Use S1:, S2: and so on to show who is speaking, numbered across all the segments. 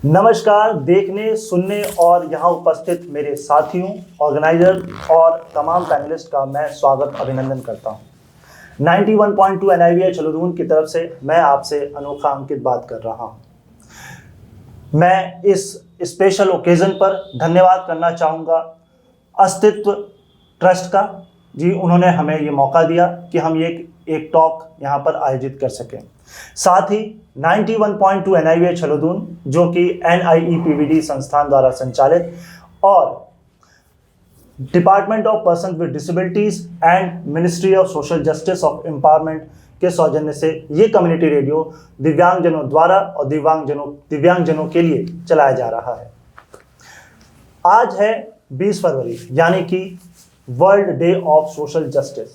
S1: नमस्कार देखने, सुनने और यहाँ उपस्थित मेरे साथियों, ऑर्गेनाइजर और तमाम पैनलिस्ट का मैं स्वागत अभिनंदन करता हूँ। 91.2 NIVA चलुदून की तरफ से मैं आपसे अनोखा अंकित बात कर रहा हूँ। मैं इस स्पेशल ओकेजन पर धन्यवाद करना चाहूँगा अस्तित्व ट्रस्ट का। जी, उन्होंने हमें ये मौका दिया कि हम एक टॉक यहाँ पर आयोजित कर सकें। साथ ही 91.2 NIVA छलुदून, जो कि NIEPVD संस्थान द्वारा संचालित और department of person with disabilities and ministry of social justice of empowerment के सौजन्य से ये कम्युनिटी रेडियो दिव्यांगजनों द्वारा और दिव्यांगजनों के लिए चलाया जा रहा है। आज है 20 फरवरी, यानी कि world day of social justice,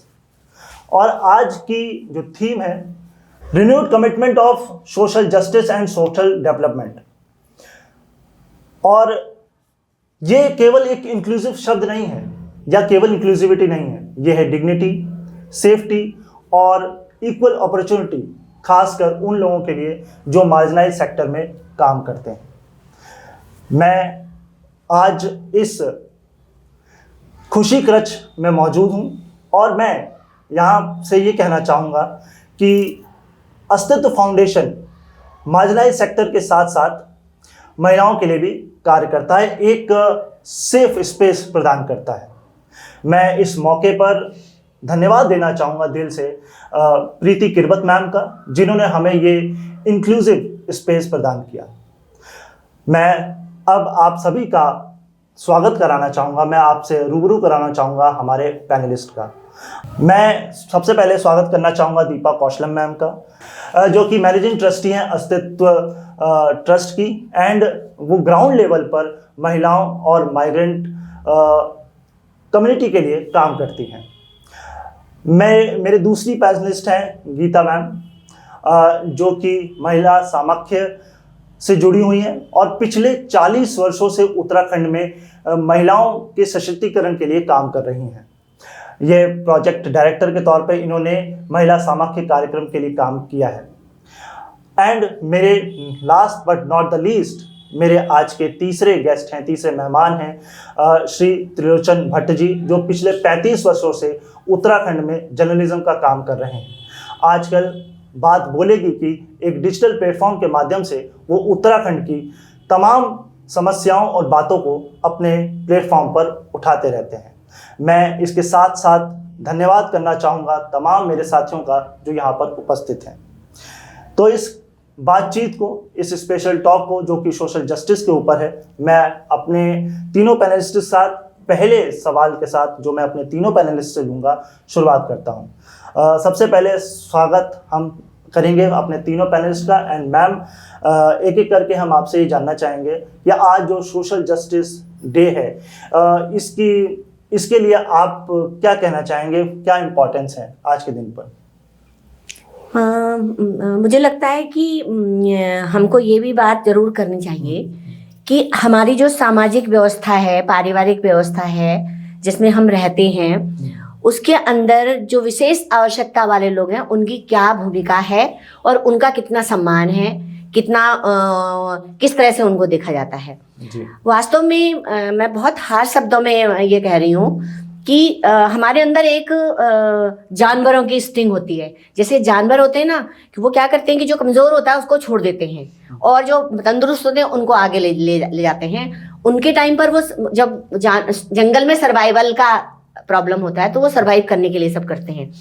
S1: और आज की जो थीम है renewed commitment of social justice and social development. और ये केवल एक इंक्लूसिव शब्द नहीं है या केवल इंक्लूसिविटी नहीं है, ये है डिग्निटी, सेफ्टी और इक्वल अपॉर्चुनिटी, खासकर उन लोगों के लिए जो मार्जिनाइज सेक्टर में काम करते हैं। मैं आज इस खुशी क्रच में मौजूद हूँ और मैं यहाँ से ये कहना चाहूँगा कि अस्तित्व फाउंडेशन मार्जिनाइज सेक्टर के साथ साथ महिलाओं के लिए भी कार्य करता है, एक सेफ स्पेस प्रदान करता है। मैं इस मौके पर धन्यवाद देना चाहूँगा दिल से प्रीति किरबत मैम का, जिन्होंने हमें ये इंक्लूसिव स्पेस प्रदान किया। मैं अब आप सभी का स्वागत कराना चाहूँगा, मैं आपसे रूबरू कराना चाहूँगा हमारे पैनलिस्ट का। मैं सबसे पहले स्वागत करना चाहूँगा दीपा कौशलम मैम का, जो कि मैनेजिंग ट्रस्टी हैं अस्तित्व ट्रस्ट की, एंड वो ग्राउंड लेवल पर महिलाओं और माइग्रेंट कम्युनिटी के लिए काम करती हैं। मेरे दूसरी पैनलिस्ट हैं गीता मैम, जो कि महिला सामर्थ्य से जुड़ी हुई हैं और पिछले 40 वर्षों से उत्तराखंड में महिलाओं के सशक्तिकरण के लिए काम कर रही हैं। ये प्रोजेक्ट डायरेक्टर के तौर पे इन्होंने महिला सामर्थ्य कार्यक्रम के लिए काम किया है। एंड मेरे last but not the least, मेरे आज के तीसरे गेस्ट हैं, तीसरे मेहमान हैं श्री त्रिलोचन भट्ट जी, जो पिछले 35 वर्षों से उत्तराखंड में जर्नलिज्म का काम कर रहे हैं। आजकल बात बोलेगी कि एक डिजिटल प्लेटफॉर्म के माध्यम से वो उत्तराखंड की तमाम समस्याओं और बातों को अपने प्लेटफॉर्म पर उठाते रहते हैं। मैं इसके साथ साथ धन्यवाद करना चाहूँगा तमाम मेरे साथियों का जो यहाँ पर उपस्थित हैं। तो इस बातचीत को, इस स्पेशल टॉक को जो कि सोशल जस्टिस के ऊपर है, मैं अपने तीनों पैनलिस्ट के साथ पहले सवाल के साथ जो मैं अपने तीनों पैनलिस्ट से लूँगा शुरुआत करता हूँ। सबसे पहले स्वागत हम करेंगे अपने तीनों पैनलिस्ट का। एंड मैम, एक एक करके हम आपसे ये जानना चाहेंगे कि आज जो सोशल जस्टिस डे है, इसके लिए आप क्या कहना चाहेंगे, क्या इम्पोर्टेंस है आज के दिन पर?
S2: मुझे लगता है कि हमको ये भी बात जरूर करनी चाहिए कि हमारी जो सामाजिक व्यवस्था है, पारिवारिक व्यवस्था है जिसमें हम रहते हैं, उसके अंदर जो विशेष आवश्यकता वाले लोग हैं उनकी क्या भूमिका है और उनका कितना सम्मान है, किस तरह से उनको देखा जाता है। वास्तव में मैं बहुत हार्श शब्दों में ये कह रही हूँ कि हमारे अंदर एक जानवरों की इंस्टिंक्ट होती है। जैसे जानवर होते हैं ना, कि वो क्या करते हैं कि जो कमज़ोर होता है उसको छोड़ देते हैं और जो तंदुरुस्त होते हैं उनको आगे ले जाते हैं। उनके टाइम पर वो जब जंगल में सर्वाइवल का प्रॉब्लम होता है तो वो सर्वाइव करने के लिए सब करते हैं।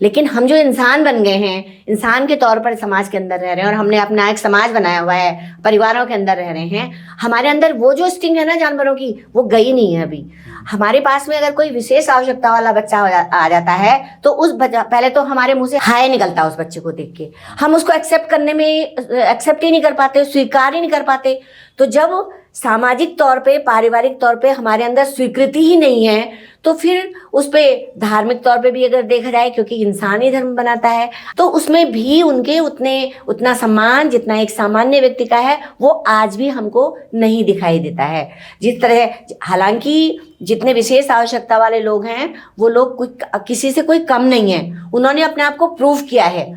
S2: लेकिन हम जो इंसान बन गए हैं, इंसान के तौर पर समाज के अंदर रह रहे हैं और हमने अपना एक समाज बनाया हुआ है, परिवारों के अंदर रह रहे हैं, हमारे अंदर वो जो इंस्टिंक्ट है ना जानवरों की, वो गई नहीं है अभी। हमारे पास में अगर कोई विशेष आवश्यकता वाला बच्चा आ जाता है तो पहले तो हमारे मुंह से हाय निकलता है उस बच्चे को देख के। हम उसको एक्सेप्ट ही नहीं कर पाते, स्वीकार ही नहीं कर पाते। तो जब सामाजिक तौर पे, पारिवारिक तौर पे हमारे अंदर स्वीकृति ही नहीं है, तो फिर उस पे धार्मिक तौर पे भी अगर देखा जाए, क्योंकि इंसान ही धर्म बनाता है, तो उसमें भी उनके उतना सम्मान जितना एक सामान्य व्यक्ति का है वो आज भी हमको नहीं दिखाई देता है। जिस तरह, हालांकि जितने विशेष आवश्यकता वाले लोग हैं वो लोग किसी से कोई कम नहीं है, उन्होंने अपने आप को प्रूव किया है।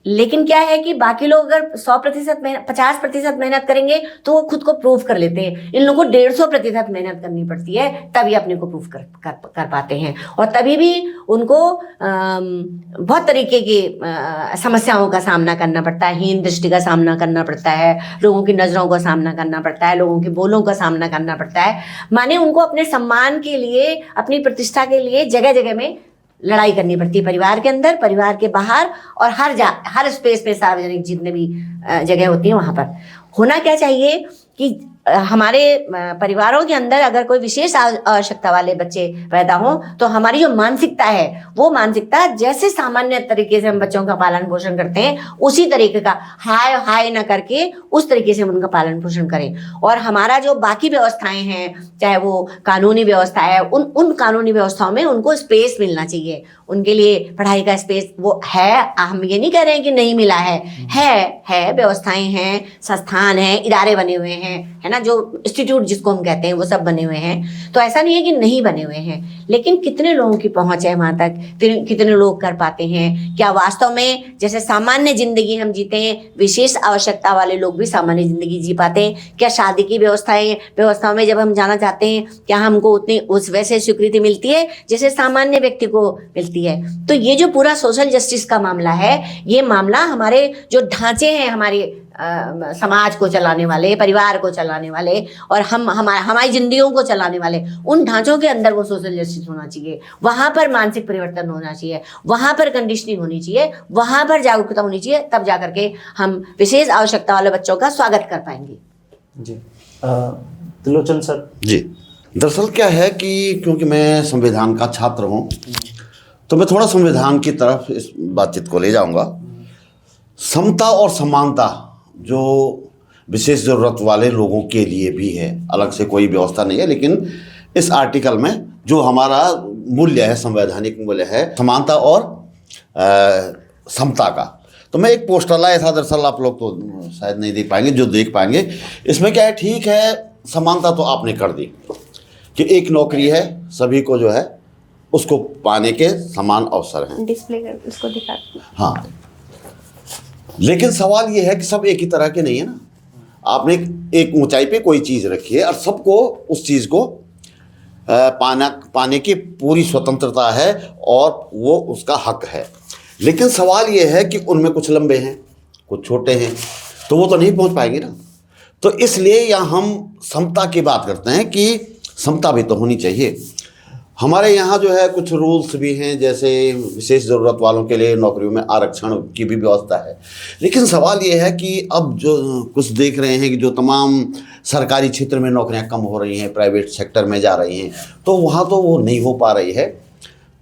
S2: लेकिन क्या है कि बाकी लोग अगर 100% मेहनत 50% मेहनत करेंगे तो वो खुद को प्रूव कर लेते हैं। इन लोगों को 150% मेहनत करनी पड़ती है, तभी अपने को प्रूव कर पाते हैं। और तभी भी उनको बहुत तरीके की समस्याओं का सामना करना पड़ता है, हीन दृष्टि का सामना करना पड़ता है, लोगों की नज़रों का सामना करना पड़ता है, लोगों के बोलों का सामना करना पड़ता है। माने उनको अपने सम्मान के लिए, अपनी प्रतिष्ठा के लिए जगह जगह में लड़ाई करनी पड़ती है, परिवार के अंदर, परिवार के बाहर, और हर स्पेस पे, सार्वजनिक जितने भी जगह होती है वहाँ पर। होना क्या चाहिए कि हमारे परिवारों के अंदर अगर कोई विशेष आवश्यकता वाले बच्चे पैदा हों तो हमारी जो मानसिकता है वो मानसिकता जैसे सामान्य तरीके से हम बच्चों का पालन पोषण करते हैं उसी तरीके का हाय हाय ना करके उस तरीके से हम उनका पालन पोषण करें। और हमारा जो बाकी व्यवस्थाएं हैं, चाहे वो कानूनी व्यवस्था है, उन कानूनी व्यवस्थाओं में उनको स्पेस मिलना चाहिए। उनके लिए पढ़ाई का स्पेस वो है, हम ये नहीं कह रहे हैं कि नहीं मिला है व्यवस्थाएं हैं, संस्थान हैं, इदारे बने हुए हैं, है ना, जो इंस्टीट्यूट जिसको हम कहते हैं वो सब बने हुए हैं। तो ऐसा नहीं है कि नहीं बने हुए हैं, लेकिन कितने लोगों की पहुंच है वहां तक, कितने लोग कर पाते हैं? क्या वास्तव में जैसे सामान्य जिंदगी हम जीते हैं, विशेष आवश्यकता वाले लोग भी सामान्य जिंदगी जी पाते हैं? क्या शादी की व्यवस्थाओं में जब हम जाना चाहते हैं, क्या हमको उतनी उस वैसे स्वीकृति मिलती है जैसे सामान्य व्यक्ति को मिलती है? तो ये जो पूरा सोशल जस्टिस का मामला है, ये मामला हमारे जो ढांचे हैं, हमारे समाज को चलाने वाले, परिवार को चलाने वाले और हमारी जिंदगियों को चलाने वाले, उन ढांचों के अंदर वो सोशल जस्टिस होना चाहिए। वहां पर मानसिक परिवर्तन होना चाहिए, वहां पर कंडीशनिंग होनी चाहिए, वहां पर जागरूकता होनी चाहिए, तब जाकर के हम विशेष आवश्यकता वाले बच्चों का स्वागत कर पाएंगे।
S1: जी त्रिलोचन सर।
S3: जी, दरअसल क्या है कि क्योंकि मैं संविधान का छात्र हूँ तो मैं थोड़ा संविधान की तरफ इस बातचीत को ले जाऊंगा। समता और समानता जो विशेष ज़रूरत वाले लोगों के लिए भी है, अलग से कोई व्यवस्था नहीं है, लेकिन इस आर्टिकल में जो हमारा मूल्य है, संवैधानिक मूल्य है, समानता और समता का। तो मैं एक पोस्टर लाया था, दरअसल आप लोग तो शायद नहीं देख पाएंगे, जो देख पाएंगे इसमें क्या है, ठीक है समानता तो आपने कर दी कि एक नौकरी है, सभी को जो है उसको पाने के समान अवसर हैं।
S2: डिस्प्ले कर उसको दिखा।
S3: हाँ, लेकिन सवाल ये है कि सब एक ही तरह के नहीं है ना। आपने एक ऊंचाई पे कोई चीज़ रखी है और सबको उस चीज़ को पाने की पूरी स्वतंत्रता है और वो उसका हक है। लेकिन सवाल ये है कि उनमें कुछ लंबे हैं, कुछ छोटे हैं, तो वो तो नहीं पहुंच पाएंगे ना। तो इसलिए यहाँ हम समता की बात करते हैं कि समता भी तो होनी चाहिए। हमारे यहाँ जो है कुछ रूल्स भी हैं, जैसे विशेष ज़रूरत वालों के लिए नौकरियों में आरक्षण की भी व्यवस्था है। लेकिन सवाल ये है कि अब जो कुछ देख रहे हैं कि जो तमाम सरकारी क्षेत्र में नौकरियाँ कम हो रही हैं, प्राइवेट सेक्टर में जा रही हैं, तो वहाँ तो वो नहीं हो पा रही है।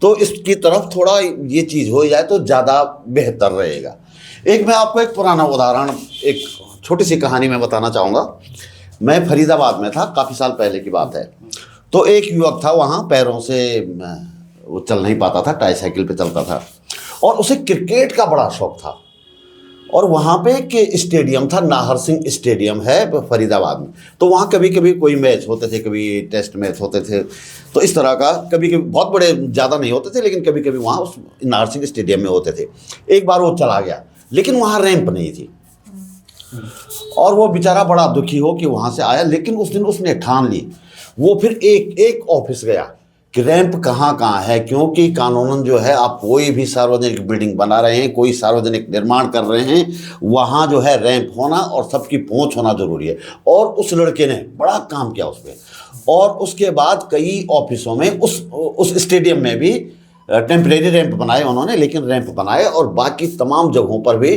S3: तो इसकी तरफ थोड़ा ये चीज़ हो जाए तो ज़्यादा बेहतर रहेगा। एक मैं आपको एक पुराना उदाहरण, एक छोटी सी कहानी मैं बताना चाहूँगा। मैं फरीदाबाद में था, काफ़ी साल पहले की बात है। तो एक युवक था, वहाँ पैरों से वो चल नहीं पाता था, ट्राईसाइकिल पे चलता था और उसे क्रिकेट का बड़ा शौक था। और वहाँ पे एक स्टेडियम था, नाहर सिंह स्टेडियम है फरीदाबाद में। तो वहाँ कभी कभी कोई मैच होते थे, कभी टेस्ट मैच होते थे, तो इस तरह का कभी कभी बहुत बड़े ज़्यादा नहीं होते थे, लेकिन कभी कभी वहाँ उस नाहर सिंह स्टेडियम में होते थे। एक बार वो चला गया, लेकिन वहाँ रैंप नहीं थी और वो बेचारा बड़ा दुखी हो कि वहाँ से आया। लेकिन उस दिन उसने ठान ली, वो फिर एक ऑफिस गया कि रैंप कहाँ है, क्योंकि कानूनन जो है आप कोई भी सार्वजनिक बिल्डिंग बना रहे हैं, कोई सार्वजनिक निर्माण कर रहे हैं, वहाँ जो है रैंप होना और सबकी पहुँच होना ज़रूरी है। और उस लड़के ने बड़ा काम किया उस पर। और उसके बाद कई ऑफिसों में उस स्टेडियम में भी टेम्परेरी रैंप बनाए उन्होंने, लेकिन रैंप बनाए और बाकी तमाम जगहों पर भी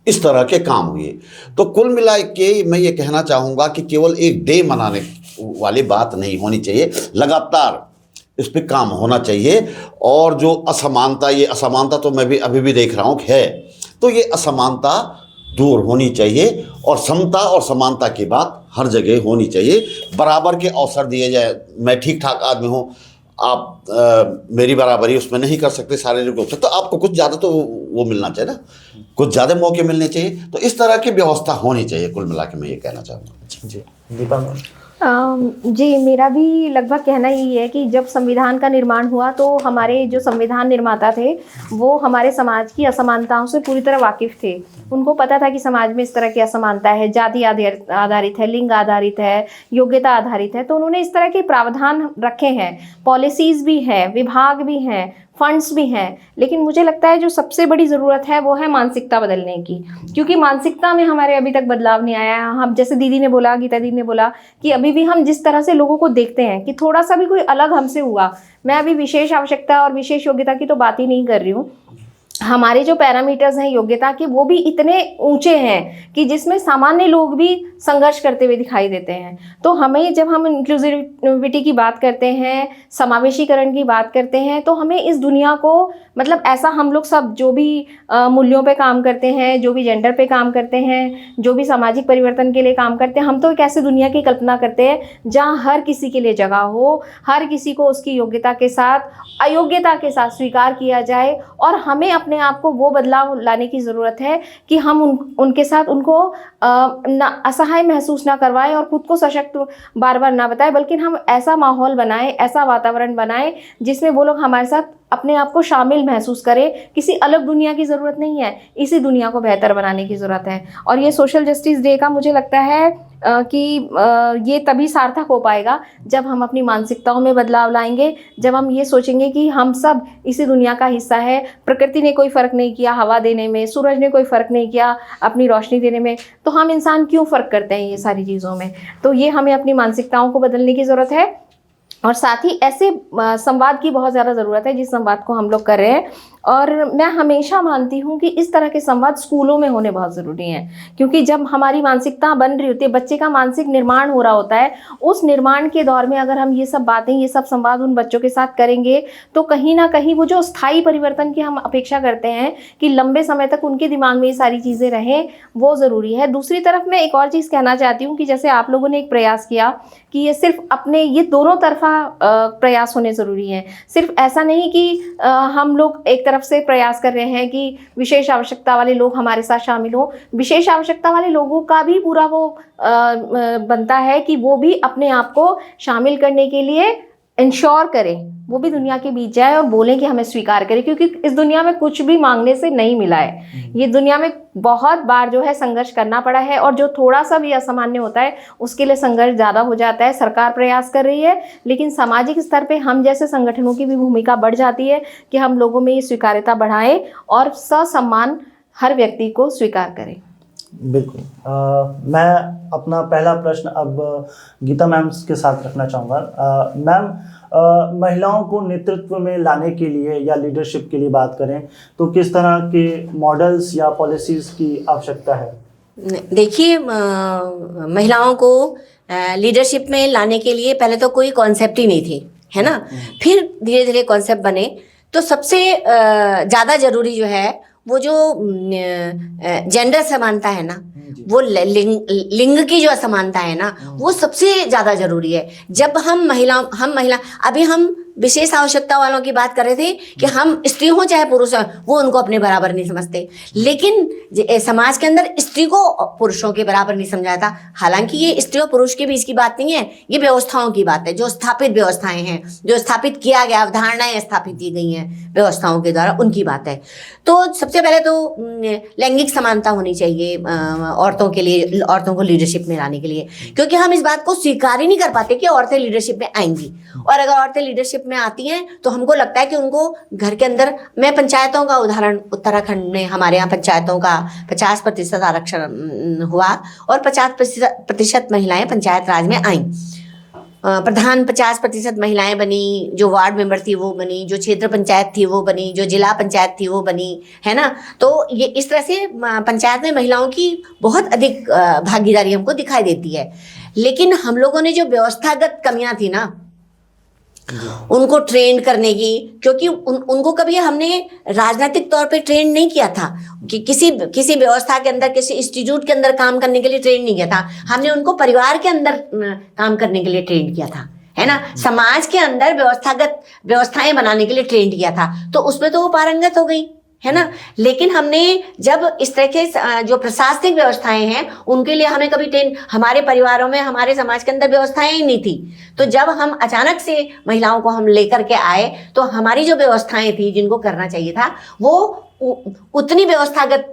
S3: इस तरह के काम हुए। तो कुल मिला के मैं ये कहना चाहूँगा कि केवल एक डे मनाने वाली बात नहीं होनी चाहिए, लगातार इस पे काम होना चाहिए। और जो असमानता, ये असमानता तो मैं भी अभी भी देख रहा हूँ है, तो ये असमानता दूर होनी चाहिए और समता और समानता की बात हर जगह होनी चाहिए। बराबर के अवसर दिए जाए। मैं ठीक ठाक आदमी हूँ, आप मेरी बराबरी उसमें नहीं कर सकते शारीरिक रूप से, तो आपको कुछ ज़्यादा तो वो मिलना चाहिए ना, कुछ ज़्यादा मौके मिलने चाहिए। तो इस तरह की व्यवस्था होनी चाहिए। कुल मिला के मैं ये कहना चाहूँगा।
S1: जी दीपा मैम।
S4: जी, मेरा भी लगभग कहना यही है कि जब संविधान का निर्माण हुआ तो हमारे जो संविधान निर्माता थे वो हमारे समाज की असमानताओं से पूरी तरह वाकिफ़ थे। उनको पता था कि समाज में इस तरह की असमानता है, जाति आधारित है, लिंग आधारित है, योग्यता आधारित है, तो उन्होंने इस तरह के प्रावधान रखे हैं। पॉलिसीज़ भी हैं, विभाग भी हैं, फंड्स भी हैं, लेकिन मुझे लगता है जो सबसे बड़ी ज़रूरत है वो है मानसिकता बदलने की, क्योंकि मानसिकता में हमारे अभी तक बदलाव नहीं आया है। हम जैसे दीदी ने बोला, गीता दीदी ने बोला कि अभी भी हम जिस तरह से लोगों को देखते हैं कि थोड़ा सा भी कोई अलग हमसे हुआ, मैं अभी विशेष आवश्यकता और विशेष योग्यता की तो बात ही नहीं कर रही हूँ, हमारे जो पैरामीटर्स हैं योग्यता के वो भी इतने ऊंचे हैं कि जिसमें सामान्य लोग भी संघर्ष करते हुए दिखाई देते हैं। तो हमें, जब हम इंक्लूसिविटी की बात करते हैं, समावेशीकरण की बात करते हैं, तो हमें इस दुनिया को, मतलब ऐसा हम लोग सब जो भी मूल्यों पे काम करते हैं, जो भी जेंडर पे काम करते हैं, जो भी सामाजिक परिवर्तन के लिए काम करते हैं, हम तो एक ऐसे दुनिया की कल्पना करते हैं जहाँ हर किसी के लिए जगह हो, हर किसी को उसकी योग्यता के साथ अयोग्यता के साथ स्वीकार किया जाए, और हमें अपने आप को वो बदलाव लाने की ज़रूरत है कि हम उनके साथ उनको असहाय महसूस ना करवाएं और खुद को सशक्त बार बार ना बताएं, बल्कि हम ऐसा माहौल बनाएं, ऐसा वातावरण बनाएं जिसमें वो लोग हमारे साथ अपने आप को शामिल महसूस करें। किसी अलग दुनिया की ज़रूरत नहीं है, इसी दुनिया को बेहतर बनाने की ज़रूरत है। और ये सोशल जस्टिस डे का मुझे लगता है कि ये तभी सार्थक हो पाएगा जब हम अपनी मानसिकताओं में बदलाव लाएंगे, जब हम ये सोचेंगे कि हम सब इसी दुनिया का हिस्सा है। प्रकृति ने कोई फ़र्क नहीं किया हवा देने में, सूरज ने कोई फ़र्क नहीं किया अपनी रोशनी देने में, तो हम इंसान क्यों फ़र्क करते हैं ये सारी चीज़ों में। तो ये हमें अपनी मानसिकताओं को बदलने की ज़रूरत है, और साथ ही ऐसे संवाद की बहुत ज़्यादा ज़रूरत है जिस संवाद को हम लोग कर रहे हैं। और मैं हमेशा मानती हूँ कि इस तरह के संवाद स्कूलों में होने बहुत ज़रूरी हैं, क्योंकि जब हमारी मानसिकता बन रही होती है, बच्चे का मानसिक निर्माण हो रहा होता है, उस निर्माण के दौर में अगर हम ये सब बातें, ये सब संवाद उन बच्चों के साथ करेंगे तो कहीं ना कहीं वो जो स्थायी परिवर्तन की हम अपेक्षा करते हैं कि लंबे समय तक उनके दिमाग में ये सारी चीज़ें रहें, वो ज़रूरी है। दूसरी तरफ मैं एक और चीज़ कहना चाहती हूँ कि जैसे आप लोगों ने एक प्रयास किया कि ये सिर्फ अपने, ये दोनों तरफा प्रयास होने ज़रूरी हैं। सिर्फ ऐसा नहीं कि हम लोग एक तरफ से प्रयास कर रहे हैं कि विशेष आवश्यकता वाले लोग हमारे साथ शामिल हों, विशेष आवश्यकता वाले लोगों का भी पूरा वो बनता है कि वो भी अपने आप को शामिल करने के लिए इंश्योर करें, वो भी दुनिया के बीच जाए और बोलें कि हमें स्वीकार करें, क्योंकि इस दुनिया में कुछ भी मांगने से नहीं मिला है। ये दुनिया में बहुत बार जो है संघर्ष करना पड़ा है, और जो थोड़ा सा भी असामान्य होता है उसके लिए संघर्ष ज़्यादा हो जाता है। सरकार प्रयास कर रही है, लेकिन सामाजिक स्तर पे हम जैसे संगठनों की भी भूमिका बढ़ जाती है कि हम लोगों में ये स्वीकार्यता बढ़ाएं और ससम्मान हर व्यक्ति को स्वीकार करें।
S1: बिल्कुल। मैं अपना पहला प्रश्न अब गीता मैम के साथ रखना चाहूँगा। मैम, महिलाओं को नेतृत्व में लाने के लिए या लीडरशिप के लिए बात करें तो किस तरह के मॉडल्स या पॉलिसीज़ की आवश्यकता है?
S2: देखिए, महिलाओं को लीडरशिप में लाने के लिए पहले तो कोई कॉन्सेप्ट ही नहीं थे, है ना। फिर धीरे धीरे कॉन्सेप्ट बने। तो सबसे ज़्यादा ज़रूरी जो है वो जो जेंडर समानता है ना, वो लिंग की जो असमानता है ना, वो सबसे ज़्यादा ज़रूरी है। जब हम महिला अभी हम विशेष आवश्यकता वालों की बात कर रहे थे कि हम स्त्री हो चाहे पुरुष हो, वो उनको अपने बराबर नहीं समझते, लेकिन समाज के अंदर स्त्री को पुरुषों के बराबर नहीं समझा था। हालांकि ये स्त्री और पुरुष के बीच की बात नहीं है, ये व्यवस्थाओं की बात है, जो स्थापित व्यवस्थाएं हैं, जो स्थापित किया गया, अवधारणाएं स्थापित की गई हैं व्यवस्थाओं के द्वारा, उनकी बात है। तो सबसे पहले तो लैंगिक समानता होनी चाहिए औरतों के लिए, औरतों को लीडरशिप में लाने के लिए, क्योंकि हम इस बात को स्वीकार ही नहीं कर पाते कि औरतें लीडरशिप में आएंगी। और अगर औरतें लीडरशिप में आती हैं तो हमको लगता है कि उनको घर के अंदर, मैं पंचायतों का उदाहरण, उत्तराखंड में हमारे यहाँ पंचायतों का 50% आरक्षण हुआ और 50% महिलाएं पंचायत राज में आईं। प्रधान 50% महिलाएं बनी, जो वार्ड मेंबर थी वो बनी, जो क्षेत्र पंचायत थी वो बनी, जो जिला पंचायत थी वो बनी, है ना। तो ये इस तरह से पंचायत में महिलाओं की बहुत अधिक भागीदारी हमको दिखाई देती है। लेकिन हम लोगों ने जो व्यवस्थागत कमियां थी ना, उनको ट्रेन करने की, क्योंकि उनको कभी हमने राजनीतिक तौर पे ट्रेन नहीं किया था कि किसी व्यवस्था के अंदर, किसी इंस्टीट्यूट के अंदर काम करने के लिए ट्रेन नहीं किया था। हमने उनको परिवार के अंदर काम करने के लिए ट्रेन किया था, है ना। समाज के अंदर व्यवस्थाएं बनाने के लिए ट्रेन किया था, तो उसमें तो वो पारंगत हो गई, है ना। लेकिन हमने जब इस तरह के जो प्रशासनिक व्यवस्थाएं हैं उनके लिए हमें कभी हमारे परिवारों में, हमारे समाज के अंदर व्यवस्थाएं ही नहीं थी। तो जब हम अचानक से महिलाओं को हम लेकर के आए तो हमारी जो व्यवस्थाएं थी जिनको करना चाहिए था वो उतनी व्यवस्थागत